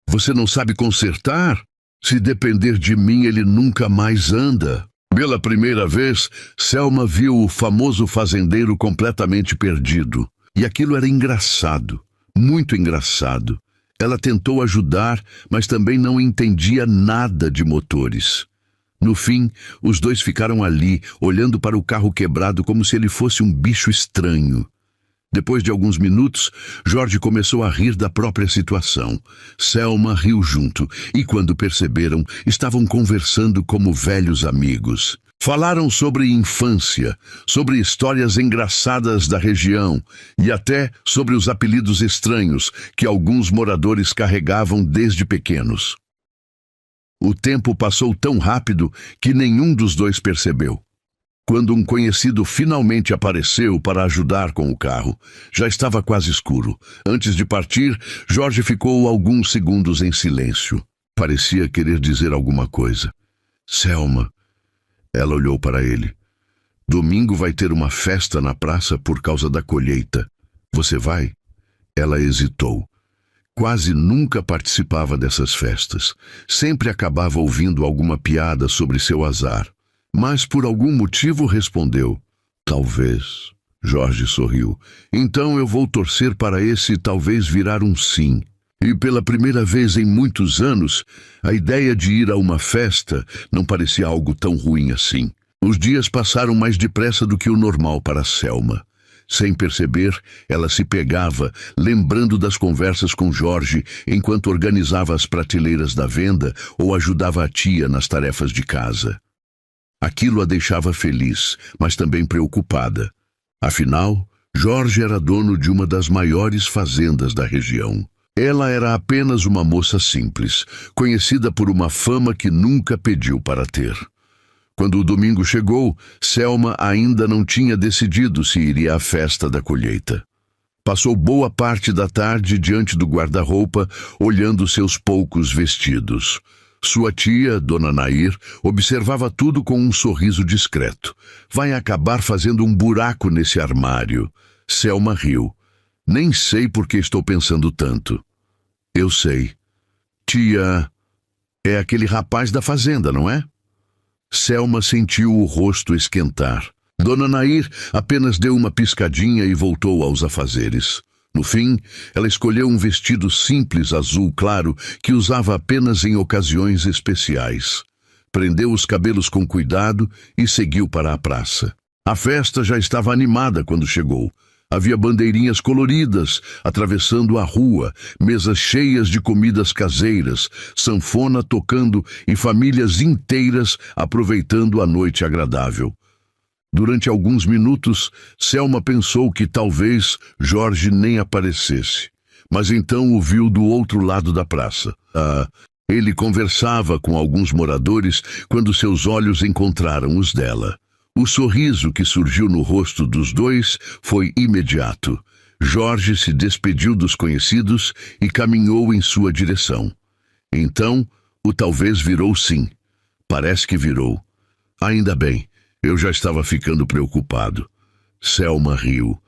[SPEAKER 1] Você não sabe consertar? Se depender de mim, ele nunca mais anda. Pela primeira vez, Selma viu o famoso fazendeiro completamente perdido. E aquilo era engraçado. Muito engraçado. Ela tentou ajudar, mas também não entendia nada de motores. No fim, os 2 ficaram ali, olhando para o carro quebrado como se ele fosse um bicho estranho. Depois de alguns minutos, Jorge começou a rir da própria situação. Selma riu junto, e quando perceberam, estavam conversando como velhos amigos. Falaram sobre infância, sobre histórias engraçadas da região e até sobre os apelidos estranhos que alguns moradores carregavam desde pequenos. O tempo passou tão rápido que nenhum dos dois percebeu. Quando um conhecido finalmente apareceu para ajudar com o carro, já estava quase escuro. Antes de partir, Jorge ficou alguns segundos em silêncio. Parecia querer dizer alguma coisa. Selma. Ela olhou para ele. Domingo vai ter uma festa na praça por causa da colheita. Você vai? Ela hesitou. Quase nunca participava dessas festas. Sempre acabava ouvindo alguma piada sobre seu azar. Mas por algum motivo respondeu. Talvez. Jorge sorriu. Então eu vou torcer para esse talvez virar um sim. E pela primeira vez em muitos anos, a ideia de ir a uma festa não parecia algo tão ruim assim. Os dias passaram mais depressa do que o normal para Selma. Sem perceber, ela se pegava, lembrando das conversas com Jorge enquanto organizava as prateleiras da venda ou ajudava a tia nas tarefas de casa. Aquilo a deixava feliz, mas também preocupada. Afinal, Jorge era dono de uma das maiores fazendas da região. Ela era apenas uma moça simples, conhecida por uma fama que nunca pediu para ter. Quando o domingo chegou, Selma ainda não tinha decidido se iria à festa da colheita. Passou boa parte da tarde diante do guarda-roupa, olhando seus poucos vestidos. Sua tia, Dona Nair, observava tudo com um sorriso discreto. Vai acabar fazendo um buraco nesse armário. Selma riu. Nem sei por que estou pensando tanto. Eu sei. Tia, é aquele rapaz da fazenda, não é? Selma sentiu o rosto esquentar. Dona Nair apenas deu uma piscadinha e voltou aos afazeres. No fim, ela escolheu um vestido simples azul claro que usava apenas em ocasiões especiais. Prendeu os cabelos com cuidado e seguiu para a praça. A festa já estava animada quando chegou. Havia bandeirinhas coloridas atravessando a rua, mesas cheias de comidas caseiras, sanfona tocando e famílias inteiras aproveitando a noite agradável. Durante alguns minutos, Selma pensou que talvez Jorge nem aparecesse. Mas então o viu do outro lado da praça. Ele conversava com alguns moradores quando seus olhos encontraram os dela. O sorriso que surgiu no rosto dos dois foi imediato. Jorge se despediu dos conhecidos e caminhou em sua direção. Então, o talvez virou sim. Parece que virou. Ainda bem, eu já estava ficando preocupado. Selma riu.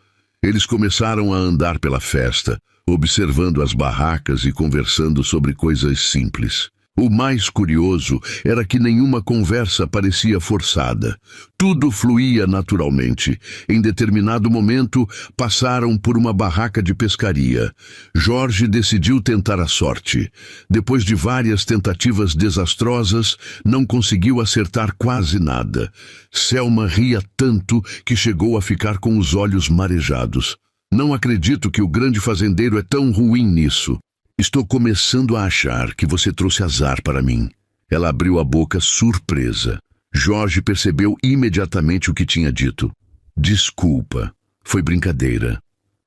[SPEAKER 1] Eles começaram a andar pela festa, observando as barracas e conversando sobre coisas simples. O mais curioso era que nenhuma conversa parecia forçada. Tudo fluía naturalmente. Em determinado momento, passaram por uma barraca de pescaria. Jorge decidiu tentar a sorte. Depois de várias tentativas desastrosas, não conseguiu acertar quase nada. Selma ria tanto que chegou a ficar com os olhos marejados. Não acredito que o grande fazendeiro é tão ruim nisso. Estou começando a achar que você trouxe azar para mim. Ela abriu a boca surpresa. Jorge percebeu imediatamente o que tinha dito. Desculpa, foi brincadeira.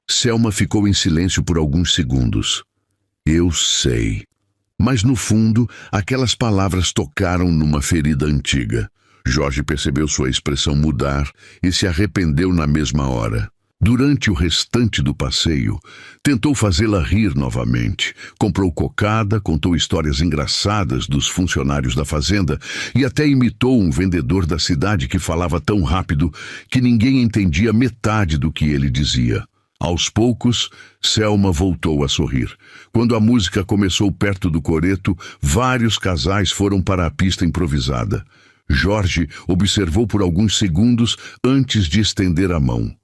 [SPEAKER 1] Selma ficou em silêncio por alguns segundos. Eu sei. Mas no fundo, aquelas palavras tocaram numa ferida antiga. Jorge percebeu sua expressão mudar e se arrependeu na mesma hora. Durante o restante do passeio, tentou fazê-la rir novamente. Comprou cocada, contou histórias engraçadas dos funcionários da fazenda e até imitou um vendedor da cidade que falava tão rápido que ninguém entendia metade do que ele dizia. Aos poucos, Selma voltou a sorrir. Quando a música começou perto do coreto, vários casais foram para a pista improvisada. Jorge observou por alguns segundos antes de estender a mão.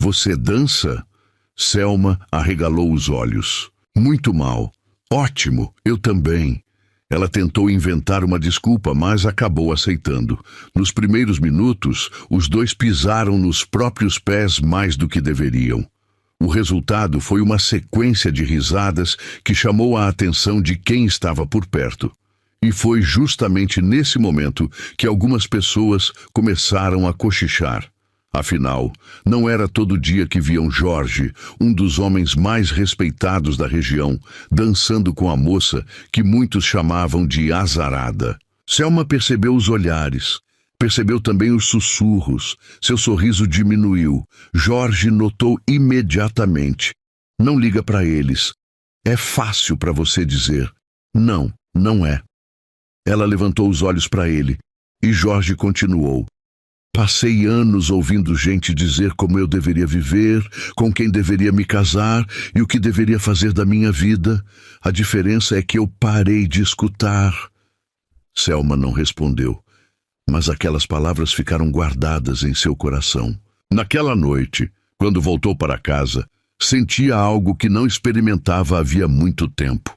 [SPEAKER 1] Você dança? Selma arregalou os olhos. Muito mal. Ótimo, eu também. Ela tentou inventar uma desculpa, mas acabou aceitando. Nos primeiros minutos, os dois pisaram nos próprios pés mais do que deveriam. O resultado foi uma sequência de risadas que chamou a atenção de quem estava por perto. E foi justamente nesse momento que algumas pessoas começaram a cochichar. Afinal, não era todo dia que viam Jorge, um dos homens mais respeitados da região, dançando com a moça que muitos chamavam de azarada. Selma percebeu os olhares, percebeu também os sussurros. Seu sorriso diminuiu. Jorge notou imediatamente. Não liga para eles. É fácil para você dizer. Não, não é. Ela levantou os olhos para ele, e Jorge continuou. Passei anos ouvindo gente dizer como eu deveria viver, com quem deveria me casar e o que deveria fazer da minha vida. A diferença é que eu parei de escutar. Selma não respondeu, mas aquelas palavras ficaram guardadas em seu coração. Naquela noite, quando voltou para casa, sentia algo que não experimentava havia muito tempo.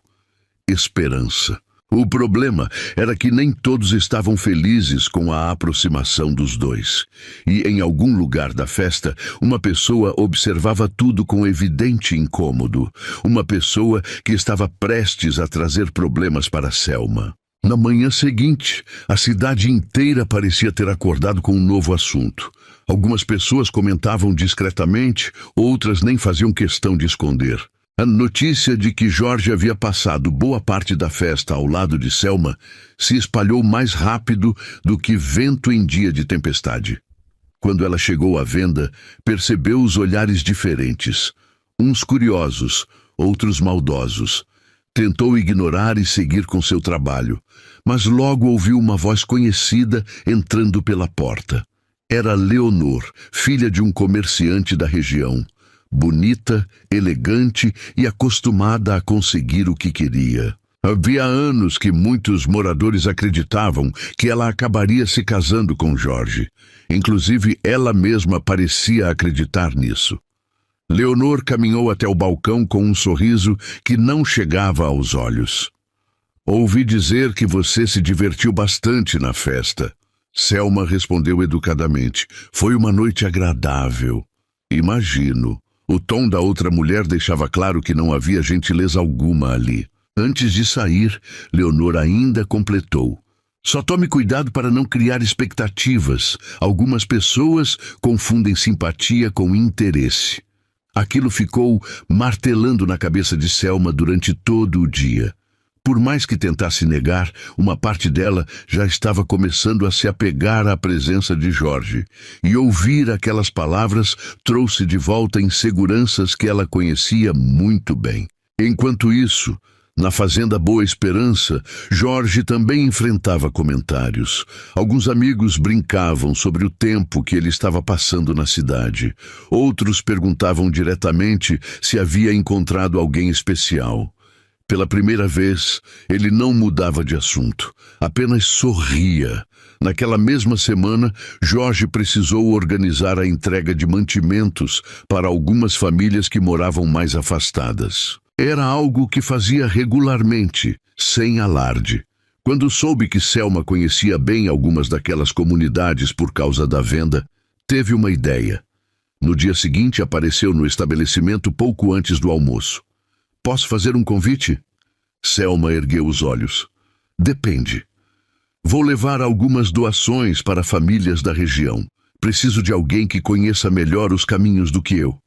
[SPEAKER 1] Esperança. O problema era que nem todos estavam felizes com a aproximação dos dois. E em algum lugar da festa, uma pessoa observava tudo com evidente incômodo. Uma pessoa que estava prestes a trazer problemas para Selma. Na manhã seguinte, a cidade inteira parecia ter acordado com um novo assunto. Algumas pessoas comentavam discretamente, outras nem faziam questão de esconder. A notícia de que Jorge havia passado boa parte da festa ao lado de Selma se espalhou mais rápido do que vento em dia de tempestade. Quando ela chegou à venda, percebeu os olhares diferentes, uns curiosos, outros maldosos. Tentou ignorar e seguir com seu trabalho, mas logo ouviu uma voz conhecida entrando pela porta. Era Leonor, filha de um comerciante da região. Bonita, elegante e acostumada a conseguir o que queria. Havia anos que muitos moradores acreditavam que ela acabaria se casando com Jorge. Inclusive, ela mesma parecia acreditar nisso. Leonor caminhou até o balcão com um sorriso que não chegava aos olhos. Ouvi dizer que você se divertiu bastante na festa. Selma respondeu educadamente. Foi uma noite agradável. Imagino. O tom da outra mulher deixava claro que não havia gentileza alguma ali. Antes de sair, Leonor ainda completou. Só tome cuidado para não criar expectativas. Algumas pessoas confundem simpatia com interesse. Aquilo ficou martelando na cabeça de Selma durante todo o dia. Por mais que tentasse negar, uma parte dela já estava começando a se apegar à presença de Jorge. E ouvir aquelas palavras trouxe de volta inseguranças que ela conhecia muito bem. Enquanto isso, na fazenda Boa Esperança, Jorge também enfrentava comentários. Alguns amigos brincavam sobre o tempo que ele estava passando na cidade. Outros perguntavam diretamente se havia encontrado alguém especial. Pela primeira vez, ele não mudava de assunto, apenas sorria. Naquela mesma semana, Jorge precisou organizar a entrega de mantimentos para algumas famílias que moravam mais afastadas. Era algo que fazia regularmente, sem alarde. Quando soube que Selma conhecia bem algumas daquelas comunidades por causa da venda, teve uma ideia. No dia seguinte, apareceu no estabelecimento pouco antes do almoço. Posso fazer um convite? Selma ergueu os olhos. Depende. Vou levar algumas doações para famílias da região. Preciso de alguém que conheça melhor os caminhos do que eu.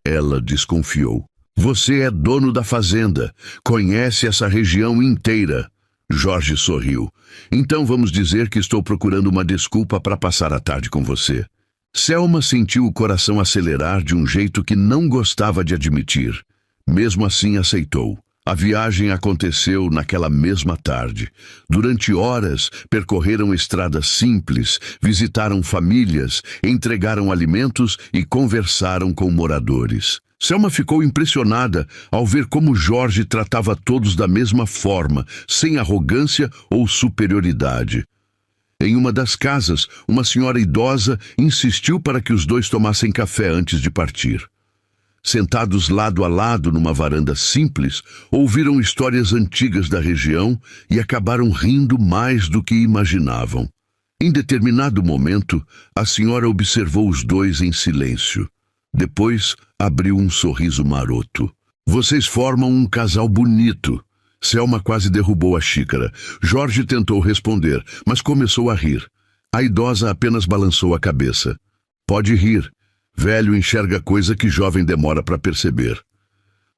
[SPEAKER 1] Ela desconfiou. Você é dono da fazenda. Conhece essa região inteira. Jorge sorriu. Então vamos dizer que estou procurando uma desculpa para passar a tarde com você. Selma sentiu o coração acelerar de um jeito que não gostava de admitir. Mesmo assim aceitou. A viagem aconteceu naquela mesma tarde. Durante horas, percorreram estradas simples, visitaram famílias, entregaram alimentos e conversaram com moradores. Selma ficou impressionada ao ver como Jorge tratava todos da mesma forma, sem arrogância ou superioridade. Em uma das casas, uma senhora idosa insistiu para que os dois tomassem café antes de partir. Sentados lado a lado numa varanda simples, ouviram histórias antigas da região e acabaram rindo mais do que imaginavam. Em determinado momento, a senhora observou os dois em silêncio. Depois, abriu um sorriso maroto. Vocês formam um casal bonito. Selma quase derrubou a xícara. Jorge tentou responder, mas começou a rir. A idosa apenas balançou a cabeça. Pode rir. Velho enxerga coisa que jovem demora para perceber.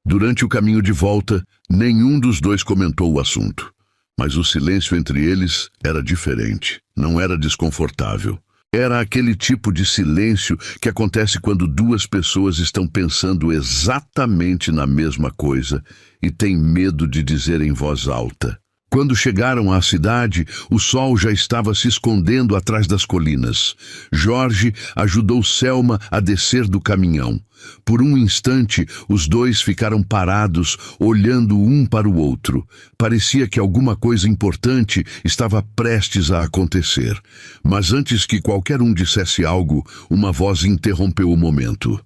[SPEAKER 1] Durante o caminho de volta, nenhum dos dois comentou o assunto. Mas o silêncio entre eles era diferente. Não era desconfortável. Era aquele tipo de silêncio que acontece quando duas pessoas estão pensando exatamente na mesma coisa e têm medo de dizer em voz alta. Quando chegaram à cidade, o sol já estava se escondendo atrás das colinas. Jorge ajudou Selma a descer do caminhão. Por um instante, os dois ficaram parados, olhando um para o outro. Parecia que alguma coisa importante estava prestes a acontecer. Mas antes que qualquer um dissesse algo, uma voz interrompeu o momento.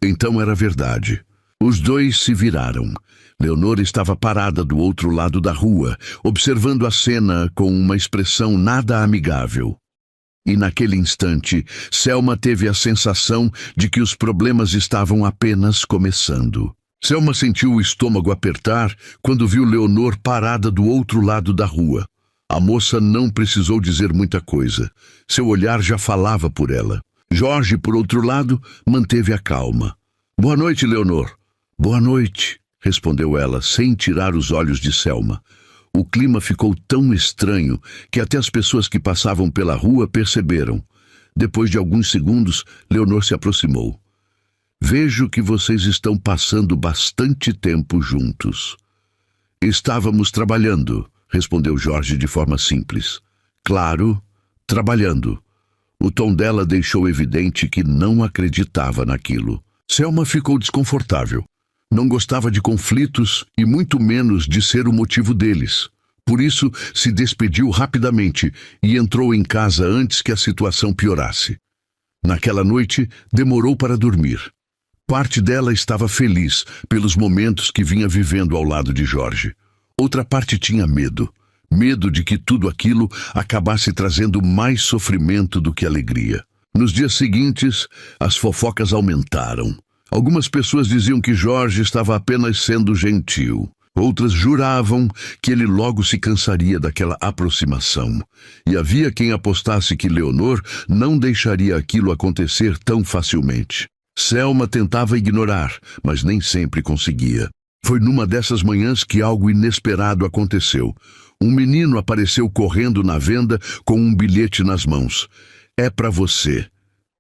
[SPEAKER 1] Então era verdade. Os dois se viraram. Leonor estava parada do outro lado da rua, observando a cena com uma expressão nada amigável. E naquele instante, Selma teve a sensação de que os problemas estavam apenas começando. Selma sentiu o estômago apertar quando viu Leonor parada do outro lado da rua. A moça não precisou dizer muita coisa. Seu olhar já falava por ela. Jorge, por outro lado, manteve a calma. Boa noite, Leonor. Boa noite, respondeu ela, sem tirar os olhos de Selma. O clima ficou tão estranho que até as pessoas que passavam pela rua perceberam. Depois de alguns segundos, Leonor se aproximou. Vejo que vocês estão passando bastante tempo juntos. Estávamos trabalhando, respondeu Jorge de forma simples. Claro, trabalhando. O tom dela deixou evidente que não acreditava naquilo. Selma ficou desconfortável. Não gostava de conflitos e muito menos de ser o motivo deles. Por isso, se despediu rapidamente e entrou em casa antes que a situação piorasse. Naquela noite, demorou para dormir. Parte dela estava feliz pelos momentos que vinha vivendo ao lado de Jorge. Outra parte tinha medo. Medo de que tudo aquilo acabasse trazendo mais sofrimento do que alegria. Nos dias seguintes, as fofocas aumentaram. Algumas pessoas diziam que Jorge estava apenas sendo gentil. Outras juravam que ele logo se cansaria daquela aproximação. E havia quem apostasse que Leonor não deixaria aquilo acontecer tão facilmente. Selma tentava ignorar, mas nem sempre conseguia. Foi numa dessas manhãs que algo inesperado aconteceu. Um menino apareceu correndo na venda com um bilhete nas mãos. É para você.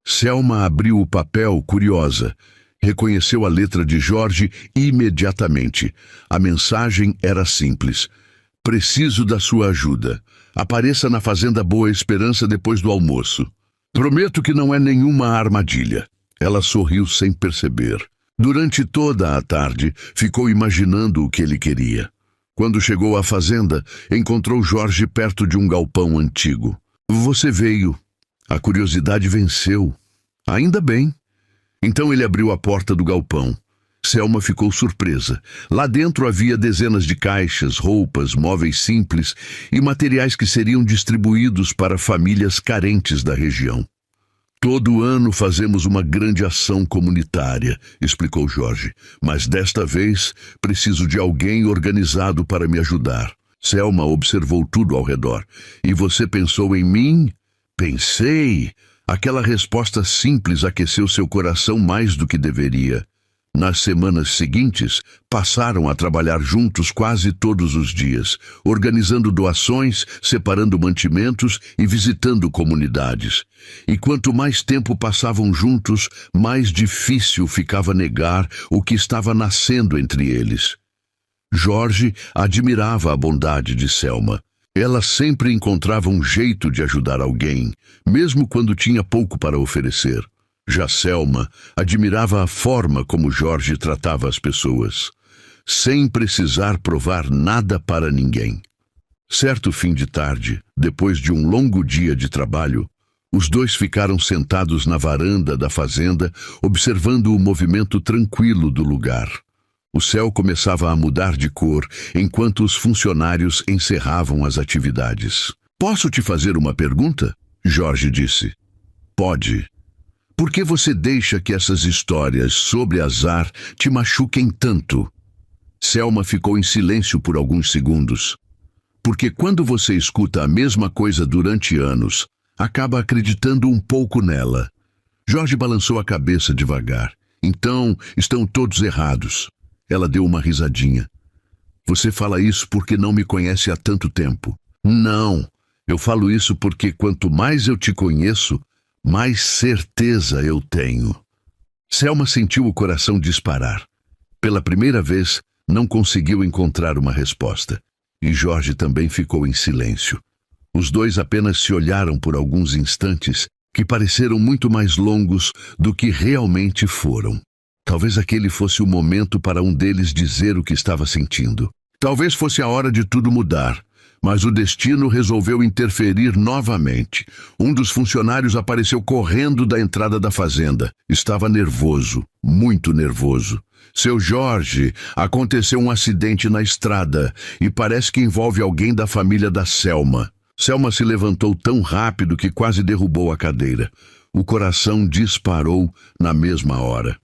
[SPEAKER 1] Selma abriu o papel, curiosa. Reconheceu a letra de Jorge imediatamente. A mensagem era simples. Preciso da sua ajuda. Apareça na Fazenda Boa Esperança depois do almoço. Prometo que não é nenhuma armadilha. Ela sorriu sem perceber. Durante toda a tarde, ficou imaginando o que ele queria. Quando chegou à fazenda, encontrou Jorge perto de um galpão antigo. Você veio. A curiosidade venceu. Ainda bem. Então ele abriu a porta do galpão. Selma ficou surpresa. Lá dentro havia dezenas de caixas, roupas, móveis simples e materiais que seriam distribuídos para famílias carentes da região. Todo ano fazemos uma grande ação comunitária, explicou Jorge. Mas desta vez preciso de alguém organizado para me ajudar. Selma observou tudo ao redor. E você pensou em mim? Pensei. Aquela resposta simples aqueceu seu coração mais do que deveria. Nas semanas seguintes, passaram a trabalhar juntos quase todos os dias, organizando doações, separando mantimentos e visitando comunidades. E quanto mais tempo passavam juntos, mais difícil ficava negar o que estava nascendo entre eles. Jorge admirava a bondade de Selma. Ela sempre encontrava um jeito de ajudar alguém, mesmo quando tinha pouco para oferecer. Já Selma admirava a forma como Jorge tratava as pessoas, sem precisar provar nada para ninguém. Certo fim de tarde, depois de um longo dia de trabalho, os dois ficaram sentados na varanda da fazenda, observando o movimento tranquilo do lugar. O céu começava a mudar de cor enquanto os funcionários encerravam as atividades. Posso te fazer uma pergunta? Jorge disse. Pode. Por que você deixa que essas histórias sobre azar te machuquem tanto? Selma ficou em silêncio por alguns segundos. Porque quando você escuta a mesma coisa durante anos, acaba acreditando um pouco nela. Jorge balançou a cabeça devagar. Então, estão todos errados. Ela deu uma risadinha. Você fala isso porque não me conhece há tanto tempo. Não, eu falo isso porque quanto mais eu te conheço, mais certeza eu tenho. Selma sentiu o coração disparar. Pela primeira vez, não conseguiu encontrar uma resposta. E Jorge também ficou em silêncio. Os dois apenas se olharam por alguns instantes que pareceram muito mais longos do que realmente foram. Talvez aquele fosse o momento para um deles dizer o que estava sentindo. Talvez fosse a hora de tudo mudar. Mas o destino resolveu interferir novamente. Um dos funcionários apareceu correndo da entrada da fazenda. Estava nervoso, muito nervoso. Seu Jorge, aconteceu um acidente na estrada e parece que envolve alguém da família da Selma. Selma se levantou tão rápido que quase derrubou a cadeira. O coração disparou na mesma hora.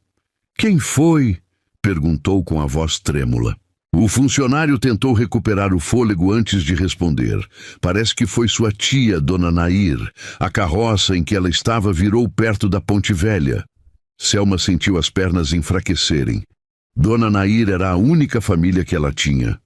[SPEAKER 1] Quem foi? Perguntou com a voz trêmula. O funcionário tentou recuperar o fôlego antes de responder. Parece que foi sua tia, Dona Nair. A carroça em que ela estava virou perto da Ponte Velha. Selma sentiu as pernas enfraquecerem. Dona Nair era a única família que ela tinha.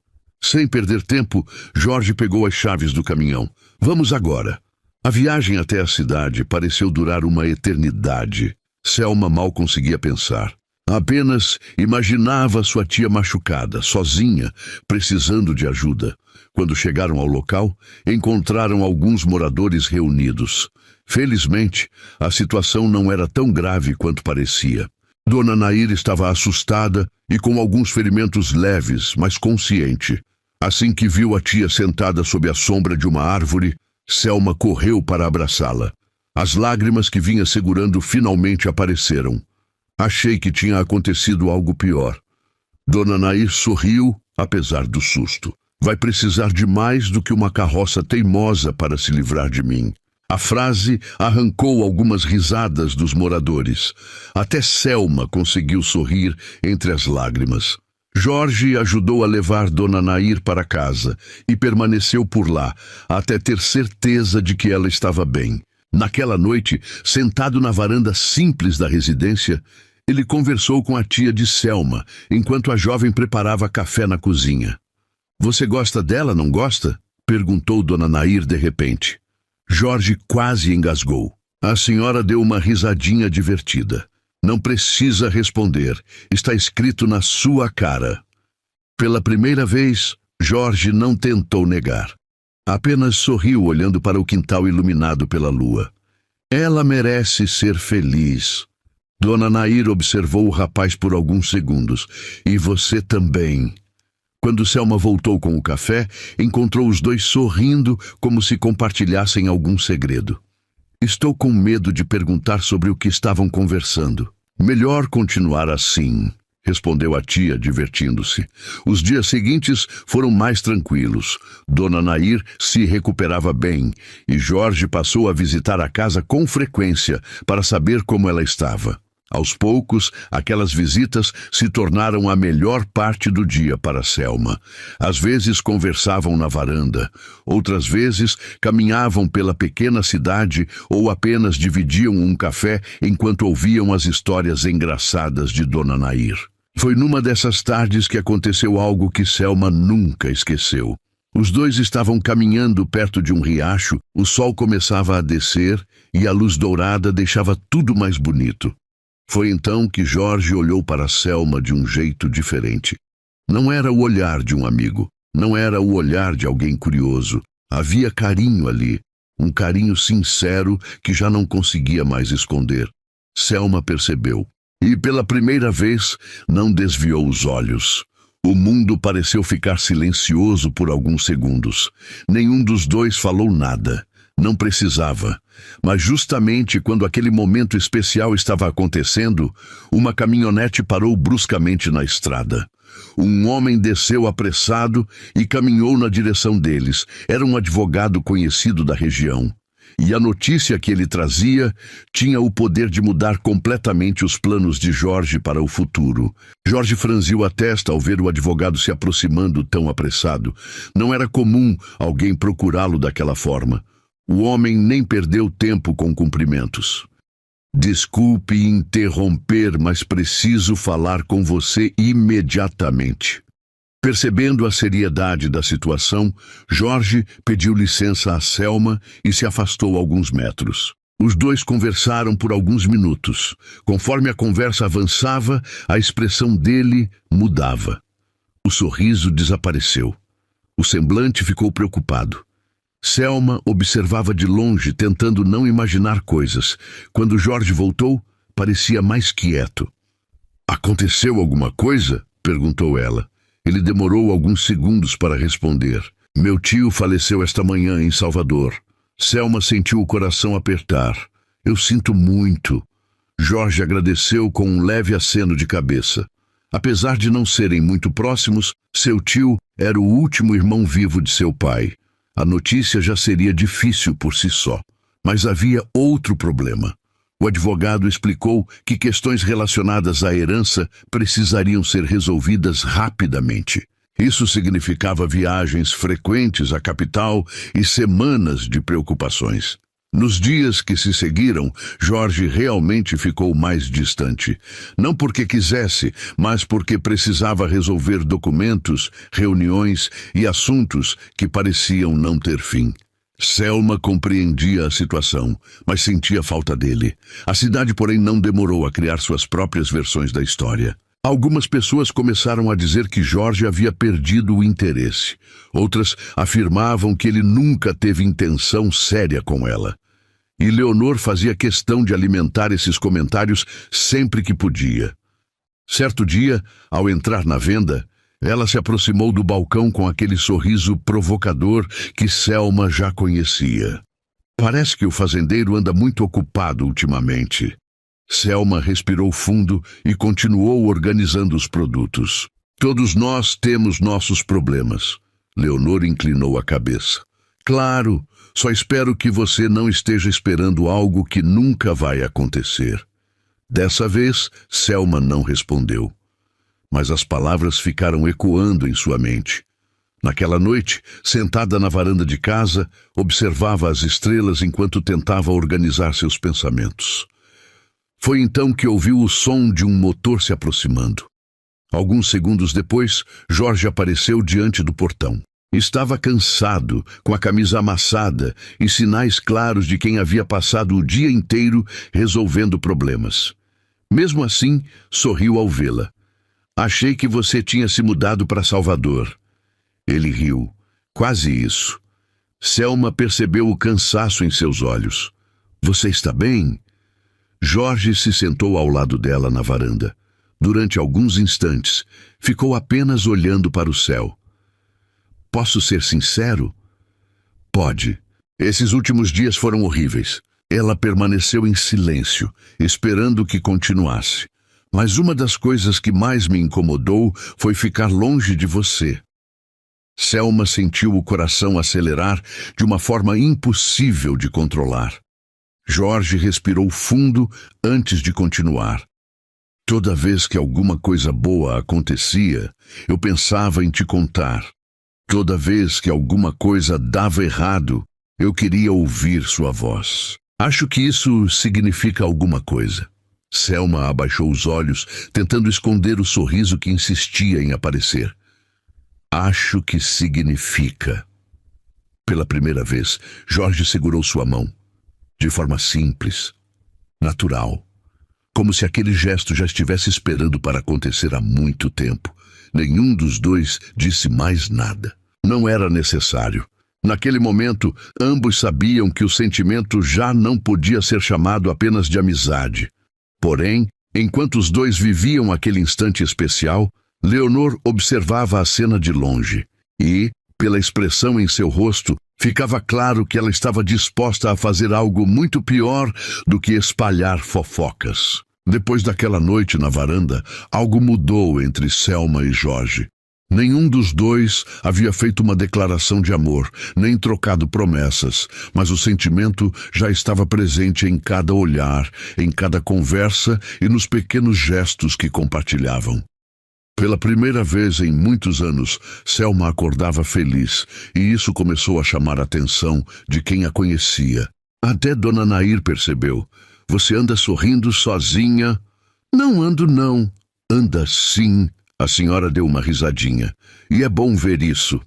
[SPEAKER 1] Sem perder tempo, Jorge pegou as chaves do caminhão. Vamos agora. A viagem até a cidade pareceu durar uma eternidade. Selma mal conseguia pensar. Apenas imaginava sua tia machucada, sozinha, precisando de ajuda. Quando chegaram ao local, encontraram alguns moradores reunidos. Felizmente, a situação não era tão grave quanto parecia. Dona Nair estava assustada e com alguns ferimentos leves, mas consciente. Assim que viu a tia sentada sob a sombra de uma árvore, Selma correu para abraçá-la. As lágrimas que vinha segurando finalmente apareceram. Achei que tinha acontecido algo pior. Dona Nair sorriu, apesar do susto. Vai precisar de mais do que uma carroça teimosa para se livrar de mim. A frase arrancou algumas risadas dos moradores. Até Selma conseguiu sorrir entre as lágrimas. Jorge ajudou a levar Dona Nair para casa e permaneceu por lá, até ter certeza de que ela estava bem. Naquela noite, sentado na varanda simples da residência, ele conversou com a tia de Selma, enquanto a jovem preparava café na cozinha. Você gosta dela, não gosta? Perguntou Dona Nair de repente. Jorge quase engasgou. A senhora deu uma risadinha divertida. Não precisa responder, está escrito na sua cara. Pela primeira vez, Jorge não tentou negar. Apenas sorriu olhando para o quintal iluminado pela lua. Ela merece ser feliz. Dona Nair observou o rapaz por alguns segundos. E você também. Quando Selma voltou com o café, encontrou os dois sorrindo como se compartilhassem algum segredo. Estou com medo de perguntar sobre o que estavam conversando. Melhor continuar assim, respondeu a tia, divertindo-se. Os dias seguintes foram mais tranquilos. Dona Nair se recuperava bem e Jorge passou a visitar a casa com frequência para saber como ela estava. Aos poucos, aquelas visitas se tornaram a melhor parte do dia para Selma. Às vezes conversavam na varanda, outras vezes caminhavam pela pequena cidade ou apenas dividiam um café enquanto ouviam as histórias engraçadas de Dona Nair. Foi numa dessas tardes que aconteceu algo que Selma nunca esqueceu. Os dois estavam caminhando perto de um riacho, o sol começava a descer e a luz dourada deixava tudo mais bonito. Foi então que Jorge olhou para Selma de um jeito diferente. Não era o olhar de um amigo, não era o olhar de alguém curioso. Havia carinho ali, um carinho sincero que já não conseguia mais esconder. Selma percebeu, e pela primeira vez não desviou os olhos. O mundo pareceu ficar silencioso por alguns segundos. Nenhum dos dois falou nada. Não precisava. Mas justamente quando aquele momento especial estava acontecendo, uma caminhonete parou bruscamente na estrada. Um homem desceu apressado e caminhou na direção deles. Era um advogado conhecido da região. E a notícia que ele trazia tinha o poder de mudar completamente os planos de Jorge para o futuro. Jorge franziu a testa ao ver o advogado se aproximando tão apressado. Não era comum alguém procurá-lo daquela forma. O homem nem perdeu tempo com cumprimentos. Desculpe interromper, mas preciso falar com você imediatamente. Percebendo a seriedade da situação, Jorge pediu licença a Selma e se afastou alguns metros. Os dois conversaram por alguns minutos. Conforme a conversa avançava, a expressão dele mudava. O sorriso desapareceu. O semblante ficou preocupado. Selma observava de longe, tentando não imaginar coisas. Quando Jorge voltou, parecia mais quieto. "Aconteceu alguma coisa?" perguntou ela. Ele demorou alguns segundos para responder. "Meu tio faleceu esta manhã em Salvador." Selma sentiu o coração apertar. "Eu sinto muito." Jorge agradeceu com um leve aceno de cabeça. Apesar de não serem muito próximos, seu tio era o último irmão vivo de seu pai. A notícia já seria difícil por si só, mas havia outro problema. O advogado explicou que questões relacionadas à herança precisariam ser resolvidas rapidamente. Isso significava viagens frequentes à capital e semanas de preocupações. Nos dias que se seguiram, Jorge realmente ficou mais distante. Não porque quisesse, mas porque precisava resolver documentos, reuniões e assuntos que pareciam não ter fim. Selma compreendia a situação, mas sentia falta dele. A cidade, porém, não demorou a criar suas próprias versões da história. Algumas pessoas começaram a dizer que Jorge havia perdido o interesse. Outras afirmavam que ele nunca teve intenção séria com ela. E Leonor fazia questão de alimentar esses comentários sempre que podia. Certo dia, ao entrar na venda, ela se aproximou do balcão com aquele sorriso provocador que Selma já conhecia. "Parece que o fazendeiro anda muito ocupado ultimamente." Selma respirou fundo e continuou organizando os produtos. "Todos nós temos nossos problemas." Leonor inclinou a cabeça. "Claro, só espero que você não esteja esperando algo que nunca vai acontecer." Dessa vez, Selma não respondeu. Mas as palavras ficaram ecoando em sua mente. Naquela noite, sentada na varanda de casa, observava as estrelas enquanto tentava organizar seus pensamentos. Foi então que ouviu o som de um motor se aproximando. Alguns segundos depois, Jorge apareceu diante do portão. Estava cansado, com a camisa amassada e sinais claros de quem havia passado o dia inteiro resolvendo problemas. Mesmo assim, sorriu ao vê-la. "Achei que você tinha se mudado para Salvador." Ele riu. "Quase isso." Selma percebeu o cansaço em seus olhos. "Você está bem?" Jorge se sentou ao lado dela na varanda. Durante alguns instantes, ficou apenas olhando para o céu. "Posso ser sincero?" "Pode." "Esses últimos dias foram horríveis." Ela permaneceu em silêncio, esperando que continuasse. "Mas uma das coisas que mais me incomodou foi ficar longe de você." Selma sentiu o coração acelerar de uma forma impossível de controlar. Jorge respirou fundo antes de continuar. "Toda vez que alguma coisa boa acontecia, eu pensava em te contar. Toda vez que alguma coisa dava errado, eu queria ouvir sua voz. Acho que isso significa alguma coisa." Selma abaixou os olhos, tentando esconder o sorriso que insistia em aparecer. "Acho que significa." Pela primeira vez, Jorge segurou sua mão. De forma simples, natural. Como se aquele gesto já estivesse esperando para acontecer há muito tempo. Nenhum dos dois disse mais nada. Não era necessário. Naquele momento, ambos sabiam que o sentimento já não podia ser chamado apenas de amizade. Porém, enquanto os dois viviam aquele instante especial, Leonor observava a cena de longe e, pela expressão em seu rosto, ficava claro que ela estava disposta a fazer algo muito pior do que espalhar fofocas. Depois daquela noite na varanda, algo mudou entre Selma e Jorge. Nenhum dos dois havia feito uma declaração de amor, nem trocado promessas, mas o sentimento já estava presente em cada olhar, em cada conversa e nos pequenos gestos que compartilhavam. Pela primeira vez em muitos anos, Selma acordava feliz, e isso começou a chamar a atenção de quem a conhecia. Até Dona Nair percebeu. Você anda sorrindo sozinha? Não ando, não. Anda sim. A senhora deu uma risadinha. E é bom ver isso.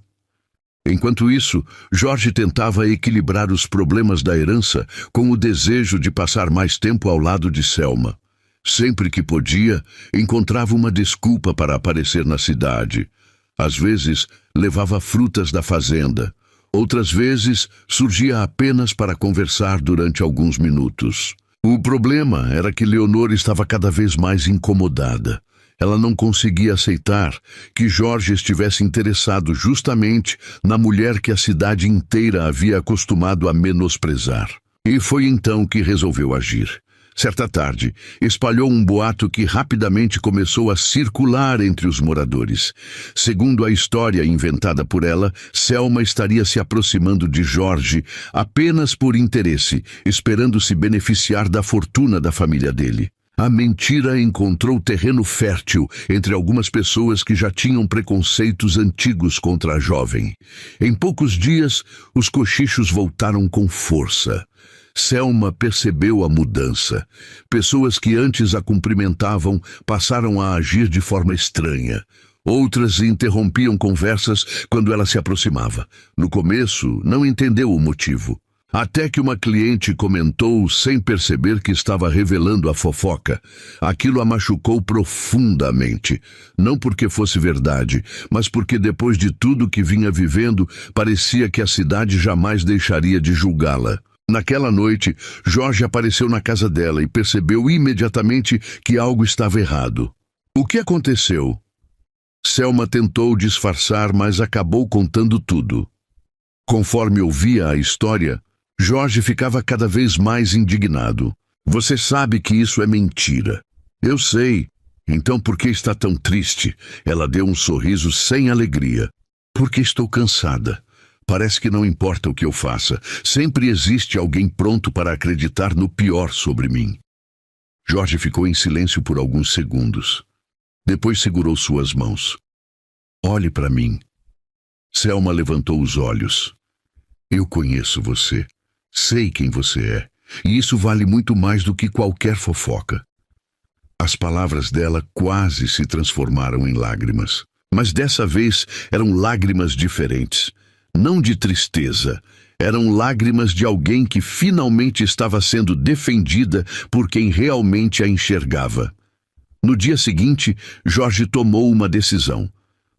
[SPEAKER 1] Enquanto isso, Jorge tentava equilibrar os problemas da herança com o desejo de passar mais tempo ao lado de Selma. Sempre que podia, encontrava uma desculpa para aparecer na cidade. Às vezes, levava frutas da fazenda. Outras vezes, surgia apenas para conversar durante alguns minutos. O problema era que Leonor estava cada vez mais incomodada. Ela não conseguia aceitar que Jorge estivesse interessado justamente na mulher que a cidade inteira havia acostumado a menosprezar. E foi então que resolveu agir. Certa tarde, espalhou um boato que rapidamente começou a circular entre os moradores. Segundo a história inventada por ela, Selma estaria se aproximando de Jorge apenas por interesse, esperando se beneficiar da fortuna da família dele. A mentira encontrou terreno fértil entre algumas pessoas que já tinham preconceitos antigos contra a jovem. Em poucos dias, os cochichos voltaram com força. Selma percebeu a mudança. Pessoas que antes a cumprimentavam passaram a agir de forma estranha. Outras interrompiam conversas quando ela se aproximava. No começo, não entendeu o motivo. Até que uma cliente comentou sem perceber que estava revelando a fofoca. Aquilo a machucou profundamente. Não porque fosse verdade, mas porque depois de tudo que vinha vivendo, parecia que a cidade jamais deixaria de julgá-la. Naquela noite, Jorge apareceu na casa dela e percebeu imediatamente que algo estava errado. O que aconteceu? Selma tentou disfarçar, mas acabou contando tudo. Conforme ouvia a história, Jorge ficava cada vez mais indignado. Você sabe que isso é mentira. Eu sei. Então por que está tão triste? Ela deu um sorriso sem alegria. Porque estou cansada. Parece que não importa o que eu faça. Sempre existe alguém pronto para acreditar no pior sobre mim. Jorge ficou em silêncio por alguns segundos. Depois segurou suas mãos. Olhe para mim. Selma levantou os olhos. Eu conheço você. Sei quem você é. E isso vale muito mais do que qualquer fofoca. As palavras dela quase se transformaram em lágrimas. Mas dessa vez eram lágrimas diferentes. Não de tristeza, eram lágrimas de alguém que finalmente estava sendo defendida por quem realmente a enxergava. No dia seguinte, Jorge tomou uma decisão.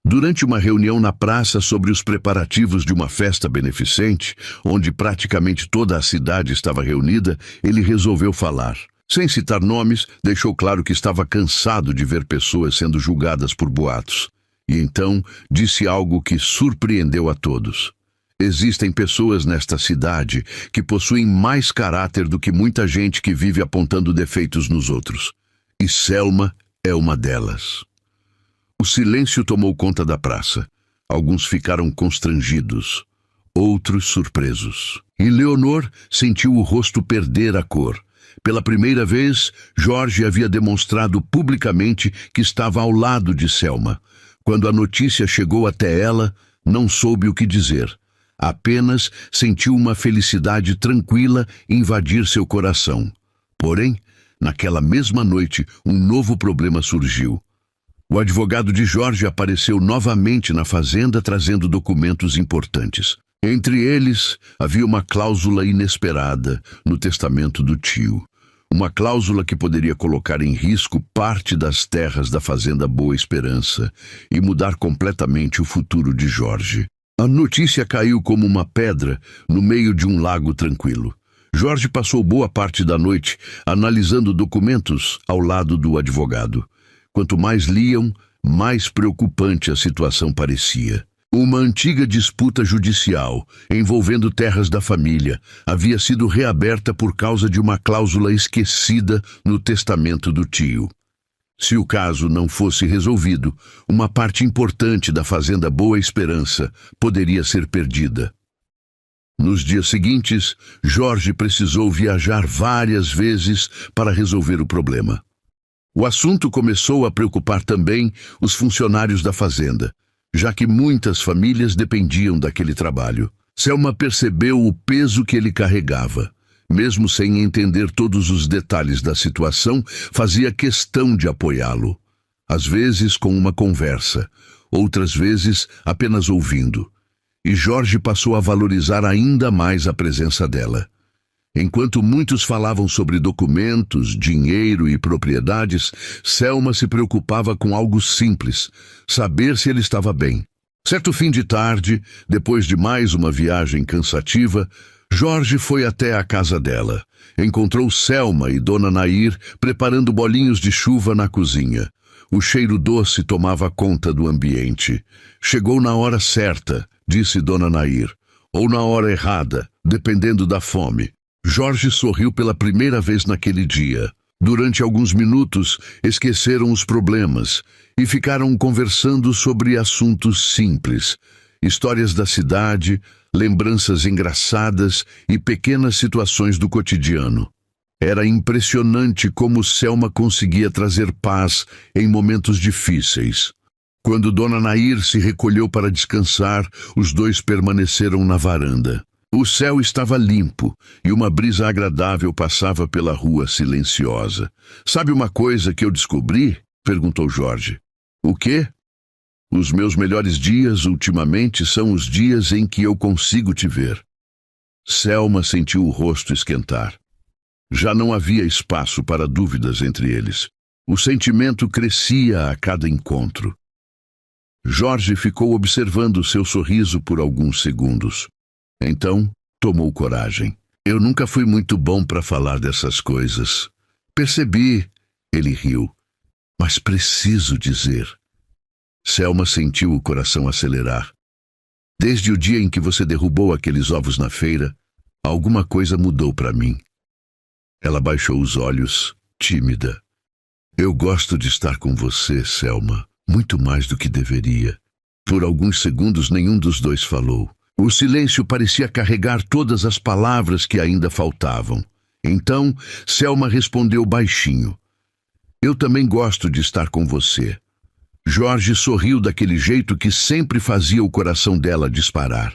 [SPEAKER 1] Durante uma reunião na praça sobre os preparativos de uma festa beneficente, onde praticamente toda a cidade estava reunida, ele resolveu falar. Sem citar nomes, deixou claro que estava cansado de ver pessoas sendo julgadas por boatos. E então disse algo que surpreendeu a todos. Existem pessoas nesta cidade que possuem mais caráter do que muita gente que vive apontando defeitos nos outros. E Selma é uma delas. O silêncio tomou conta da praça. Alguns ficaram constrangidos, outros surpresos. E Leonor sentiu o rosto perder a cor. Pela primeira vez, Jorge havia demonstrado publicamente que estava ao lado de Selma. Quando a notícia chegou até ela, não soube o que dizer. Apenas sentiu uma felicidade tranquila invadir seu coração. Porém, naquela mesma noite, um novo problema surgiu. O advogado de Jorge apareceu novamente na fazenda trazendo documentos importantes. Entre eles, havia uma cláusula inesperada no testamento do tio. Uma cláusula que poderia colocar em risco parte das terras da fazenda Boa Esperança e mudar completamente o futuro de Jorge. A notícia caiu como uma pedra no meio de um lago tranquilo. Jorge passou boa parte da noite analisando documentos ao lado do advogado. Quanto mais liam, mais preocupante a situação parecia. Uma antiga disputa judicial, envolvendo terras da família, havia sido reaberta por causa de uma cláusula esquecida no testamento do tio. Se o caso não fosse resolvido, uma parte importante da fazenda Boa Esperança poderia ser perdida. Nos dias seguintes, Jorge precisou viajar várias vezes para resolver o problema. O assunto começou a preocupar também os funcionários da fazenda, já que muitas famílias dependiam daquele trabalho. Selma percebeu o peso que ele carregava. Mesmo sem entender todos os detalhes da situação, fazia questão de apoiá-lo. Às vezes com uma conversa, outras vezes apenas ouvindo. E Jorge passou a valorizar ainda mais a presença dela. Enquanto muitos falavam sobre documentos, dinheiro e propriedades, Selma se preocupava com algo simples: saber se ele estava bem. Certo fim de tarde, depois de mais uma viagem cansativa, Jorge foi até a casa dela. Encontrou Selma e Dona Nair preparando bolinhos de chuva na cozinha. O cheiro doce tomava conta do ambiente. Chegou na hora certa, disse Dona Nair, ou na hora errada, dependendo da fome. Jorge sorriu pela primeira vez naquele dia. Durante alguns minutos, esqueceram os problemas e ficaram conversando sobre assuntos simples. Histórias da cidade, lembranças engraçadas e pequenas situações do cotidiano. Era impressionante como Selma conseguia trazer paz em momentos difíceis. Quando Dona Nair se recolheu para descansar, os dois permaneceram na varanda. O céu estava limpo e uma brisa agradável passava pela rua silenciosa. "Sabe uma coisa que eu descobri?" perguntou Jorge. "O quê?" "Os meus melhores dias ultimamente são os dias em que eu consigo te ver." Selma sentiu o rosto esquentar. Já não havia espaço para dúvidas entre eles. O sentimento crescia a cada encontro. Jorge ficou observando seu sorriso por alguns segundos. Então, tomou coragem. "Eu nunca fui muito bom para falar dessas coisas." "Percebi." Ele riu. "Mas preciso dizer." Selma sentiu o coração acelerar. "Desde o dia em que você derrubou aqueles ovos na feira, alguma coisa mudou para mim." Ela baixou os olhos, tímida. "Eu gosto de estar com você, Selma, muito mais do que deveria." Por alguns segundos nenhum dos dois falou. O silêncio parecia carregar todas as palavras que ainda faltavam. Então, Selma respondeu baixinho. "Eu também gosto de estar com você." Jorge sorriu daquele jeito que sempre fazia o coração dela disparar.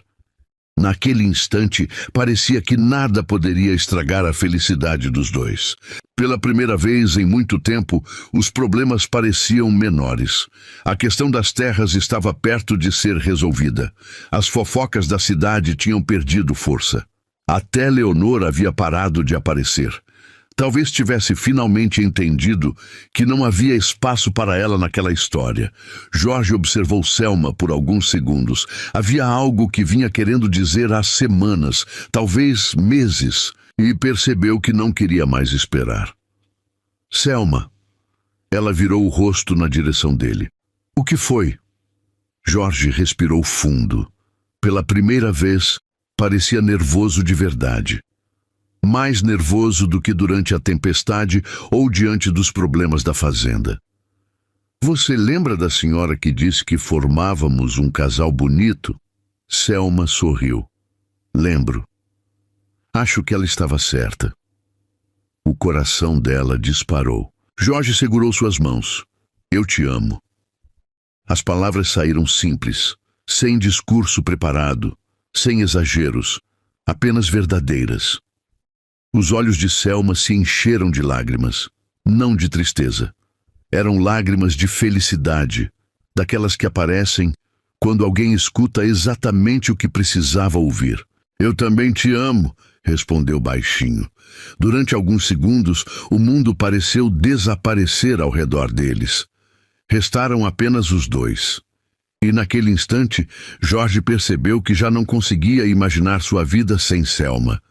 [SPEAKER 1] Naquele instante, parecia que nada poderia estragar a felicidade dos dois. Pela primeira vez em muito tempo, os problemas pareciam menores. A questão das terras estava perto de ser resolvida. As fofocas da cidade tinham perdido força. Até Leonor havia parado de aparecer. Talvez tivesse finalmente entendido que não havia espaço para ela naquela história. Jorge observou Selma por alguns segundos. Havia algo que vinha querendo dizer há semanas, talvez meses, e percebeu que não queria mais esperar. "Selma." Ela virou o rosto na direção dele. "O que foi?" Jorge respirou fundo. Pela primeira vez, parecia nervoso de verdade. Mais nervoso do que durante a tempestade ou diante dos problemas da fazenda. "Você lembra da senhora que disse que formávamos um casal bonito?" Selma sorriu. "Lembro." Acho que ela estava certa. O coração dela disparou. Jorge segurou suas mãos. "Eu te amo." As palavras saíram simples, sem discurso preparado, sem exageros, apenas verdadeiras. Os olhos de Selma se encheram de lágrimas, não de tristeza. Eram lágrimas de felicidade, daquelas que aparecem quando alguém escuta exatamente o que precisava ouvir. "Eu também te amo", respondeu baixinho. Durante alguns segundos, o mundo pareceu desaparecer ao redor deles. Restaram apenas os dois. E naquele instante, Jorge percebeu que já não conseguia imaginar sua vida sem Selma.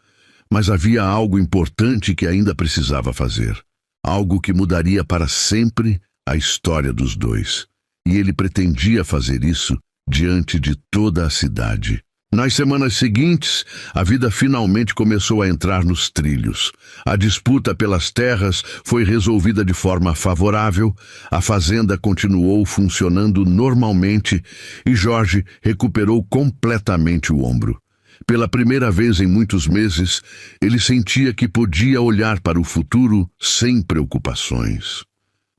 [SPEAKER 1] Mas havia algo importante que ainda precisava fazer. Algo que mudaria para sempre a história dos dois. E ele pretendia fazer isso diante de toda a cidade. Nas semanas seguintes, a vida finalmente começou a entrar nos trilhos. A disputa pelas terras foi resolvida de forma favorável, a fazenda continuou funcionando normalmente e Jorge recuperou completamente o ombro. Pela primeira vez em muitos meses, ele sentia que podia olhar para o futuro sem preocupações.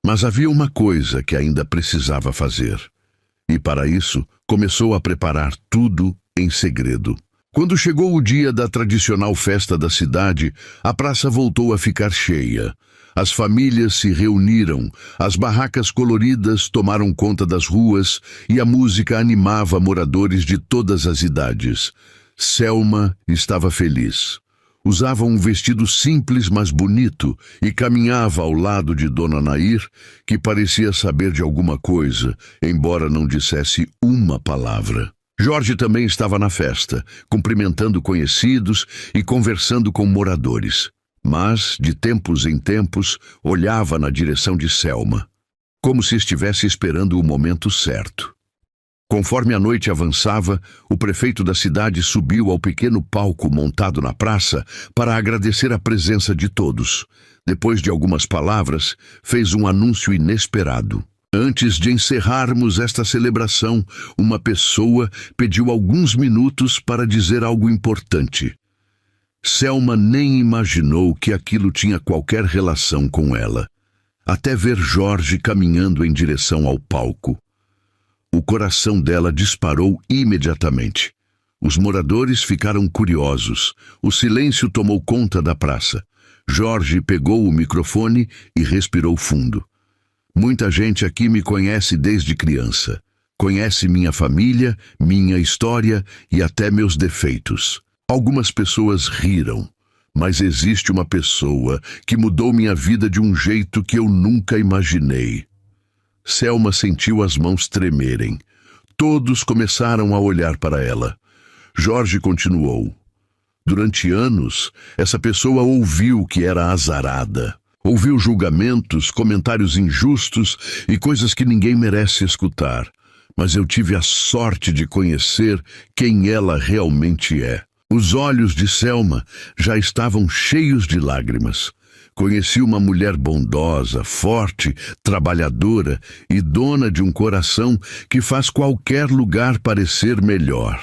[SPEAKER 1] Mas havia uma coisa que ainda precisava fazer. E para isso, começou a preparar tudo em segredo. Quando chegou o dia da tradicional festa da cidade, a praça voltou a ficar cheia. As famílias se reuniram, as barracas coloridas tomaram conta das ruas e a música animava moradores de todas as idades. Selma estava feliz. Usava um vestido simples, mas bonito, e caminhava ao lado de Dona Nair, que parecia saber de alguma coisa, embora não dissesse uma palavra. Jorge também estava na festa, cumprimentando conhecidos e conversando com moradores. Mas, de tempos em tempos, olhava na direção de Selma, como se estivesse esperando o momento certo. Conforme a noite avançava, o prefeito da cidade subiu ao pequeno palco montado na praça para agradecer a presença de todos. Depois de algumas palavras, fez um anúncio inesperado. Antes de encerrarmos esta celebração, uma pessoa pediu alguns minutos para dizer algo importante. Selma nem imaginou que aquilo tinha qualquer relação com ela, até ver Jorge caminhando em direção ao palco. O coração dela disparou imediatamente. Os moradores ficaram curiosos. O silêncio tomou conta da praça. Jorge pegou o microfone e respirou fundo. Muita gente aqui me conhece desde criança. Conhece minha família, minha história e até meus defeitos. Algumas pessoas riram, mas existe uma pessoa que mudou minha vida de um jeito que eu nunca imaginei. Selma sentiu as mãos tremerem. Todos começaram a olhar para ela. Jorge continuou. Durante anos, essa pessoa ouviu que era azarada. Ouviu julgamentos, comentários injustos e coisas que ninguém merece escutar. Mas eu tive a sorte de conhecer quem ela realmente é. Os olhos de Selma já estavam cheios de lágrimas. Conheci uma mulher bondosa, forte, trabalhadora e dona de um coração que faz qualquer lugar parecer melhor.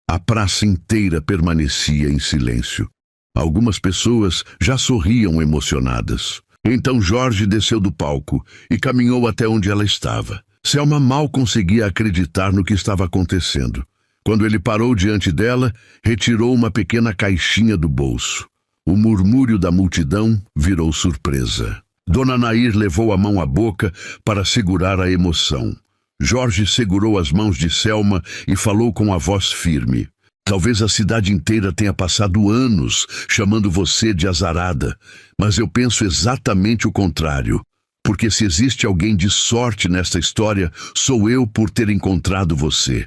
[SPEAKER 1] A praça inteira permanecia em silêncio. Algumas pessoas já sorriam emocionadas. Então Jorge desceu do palco e caminhou até onde ela estava. Selma mal conseguia acreditar no que estava acontecendo. Quando ele parou diante dela, retirou uma pequena caixinha do bolso. O murmúrio da multidão virou surpresa. Dona Nair levou a mão à boca para segurar a emoção. Jorge segurou as mãos de Selma e falou com a voz firme. Talvez a cidade inteira tenha passado anos chamando você de azarada, mas eu penso exatamente o contrário. Porque se existe alguém de sorte nesta história, sou eu por ter encontrado você.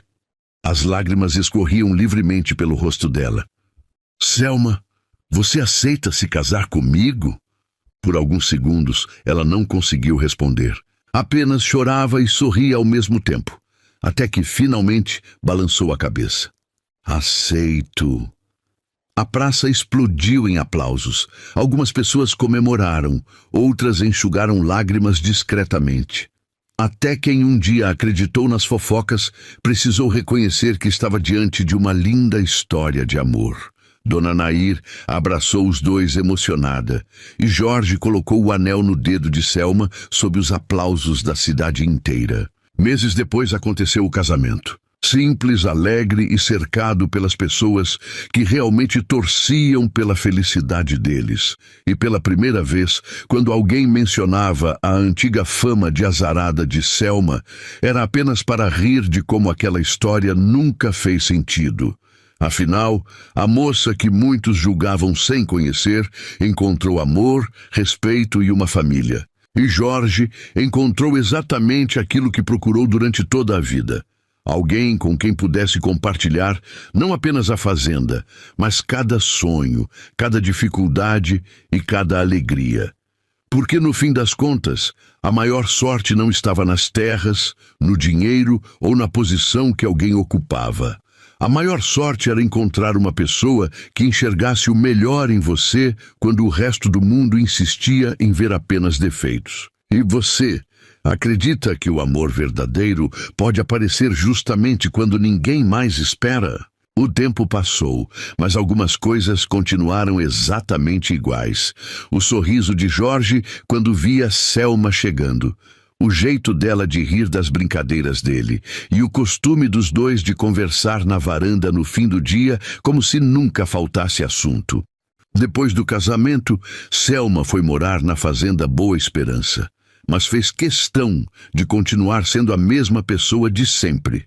[SPEAKER 1] As lágrimas escorriam livremente pelo rosto dela. Selma, você aceita se casar comigo? Por alguns segundos, ela não conseguiu responder. Apenas chorava e sorria ao mesmo tempo, até que finalmente balançou a cabeça. Aceito. A praça explodiu em aplausos. Algumas pessoas comemoraram, outras enxugaram lágrimas discretamente. Até quem um dia acreditou nas fofocas precisou reconhecer que estava diante de uma linda história de amor. Dona Nair abraçou os dois emocionada, e Jorge colocou o anel no dedo de Selma sob os aplausos da cidade inteira. Meses depois aconteceu o casamento. Simples, alegre e cercado pelas pessoas que realmente torciam pela felicidade deles. E pela primeira vez, quando alguém mencionava a antiga fama de azarada de Selma, era apenas para rir de como aquela história nunca fez sentido. Afinal, a moça que muitos julgavam sem conhecer, encontrou amor, respeito e uma família. E Jorge encontrou exatamente aquilo que procurou durante toda a vida. Alguém com quem pudesse compartilhar não apenas a fazenda, mas cada sonho, cada dificuldade e cada alegria. Porque no fim das contas, a maior sorte não estava nas terras, no dinheiro ou na posição que alguém ocupava. A maior sorte era encontrar uma pessoa que enxergasse o melhor em você quando o resto do mundo insistia em ver apenas defeitos. E você acredita que o amor verdadeiro pode aparecer justamente quando ninguém mais espera? O tempo passou, mas algumas coisas continuaram exatamente iguais. O sorriso de Jorge quando via Selma chegando, o jeito dela de rir das brincadeiras dele e o costume dos dois de conversar na varanda no fim do dia como se nunca faltasse assunto. Depois do casamento, Selma foi morar na fazenda Boa Esperança, mas fez questão de continuar sendo a mesma pessoa de sempre.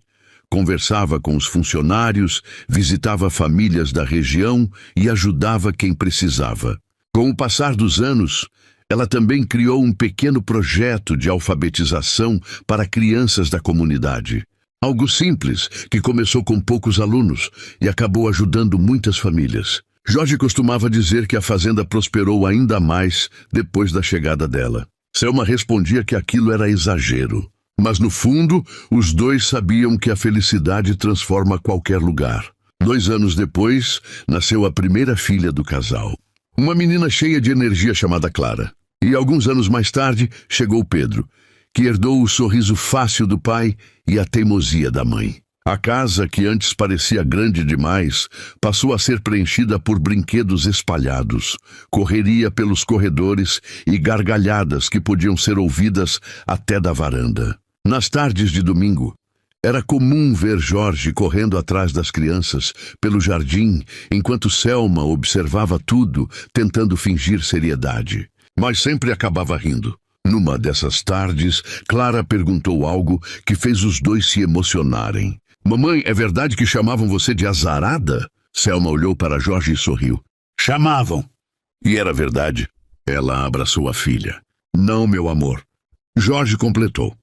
[SPEAKER 1] Conversava com os funcionários, visitava famílias da região e ajudava quem precisava. Com o passar dos anos, ela também criou um pequeno projeto de alfabetização para crianças da comunidade. Algo simples, que começou com poucos alunos e acabou ajudando muitas famílias. Jorge costumava dizer que a fazenda prosperou ainda mais depois da chegada dela. Selma respondia que aquilo era exagero. Mas no fundo, os dois sabiam que a felicidade transforma qualquer lugar. 2 anos depois, nasceu a primeira filha do casal. Uma menina cheia de energia chamada Clara. E alguns anos mais tarde, chegou Pedro, que herdou o sorriso fácil do pai e a teimosia da mãe. A casa, que antes parecia grande demais, passou a ser preenchida por brinquedos espalhados, correria pelos corredores e gargalhadas que podiam ser ouvidas até da varanda. Nas tardes de domingo, era comum ver Jorge correndo atrás das crianças pelo jardim, enquanto Selma observava tudo, tentando fingir seriedade. Mas sempre acabava rindo. Numa dessas tardes, Clara perguntou algo que fez os dois se emocionarem. "Mamãe, é verdade que chamavam você de azarada?" Selma olhou para Jorge e sorriu. "Chamavam." E era verdade. Ela abraçou a filha. "Não, meu amor." Jorge completou.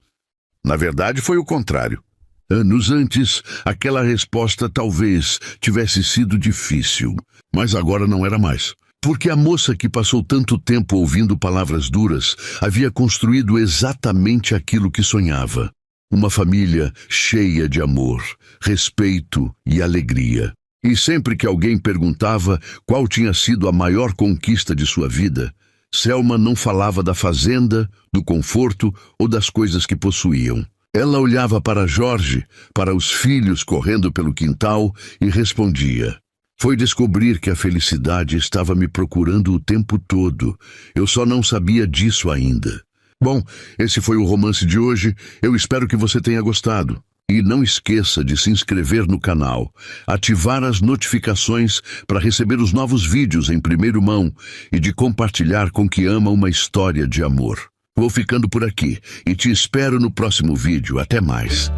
[SPEAKER 1] "Na verdade, foi o contrário. Anos antes, aquela resposta talvez tivesse sido difícil, mas agora não era mais. Porque a moça que passou tanto tempo ouvindo palavras duras havia construído exatamente aquilo que sonhava. Uma família cheia de amor, respeito e alegria. E sempre que alguém perguntava qual tinha sido a maior conquista de sua vida, Selma não falava da fazenda, do conforto ou das coisas que possuíam. Ela olhava para Jorge, para os filhos correndo pelo quintal e respondia: "Foi descobrir que a felicidade estava me procurando o tempo todo. Eu só não sabia disso ainda." Bom, esse foi o romance de hoje. Eu espero que você tenha gostado. E não esqueça de se inscrever no canal, ativar as notificações para receber os novos vídeos em primeira mão e de compartilhar com quem ama uma história de amor. Vou ficando por aqui e te espero no próximo vídeo. Até mais.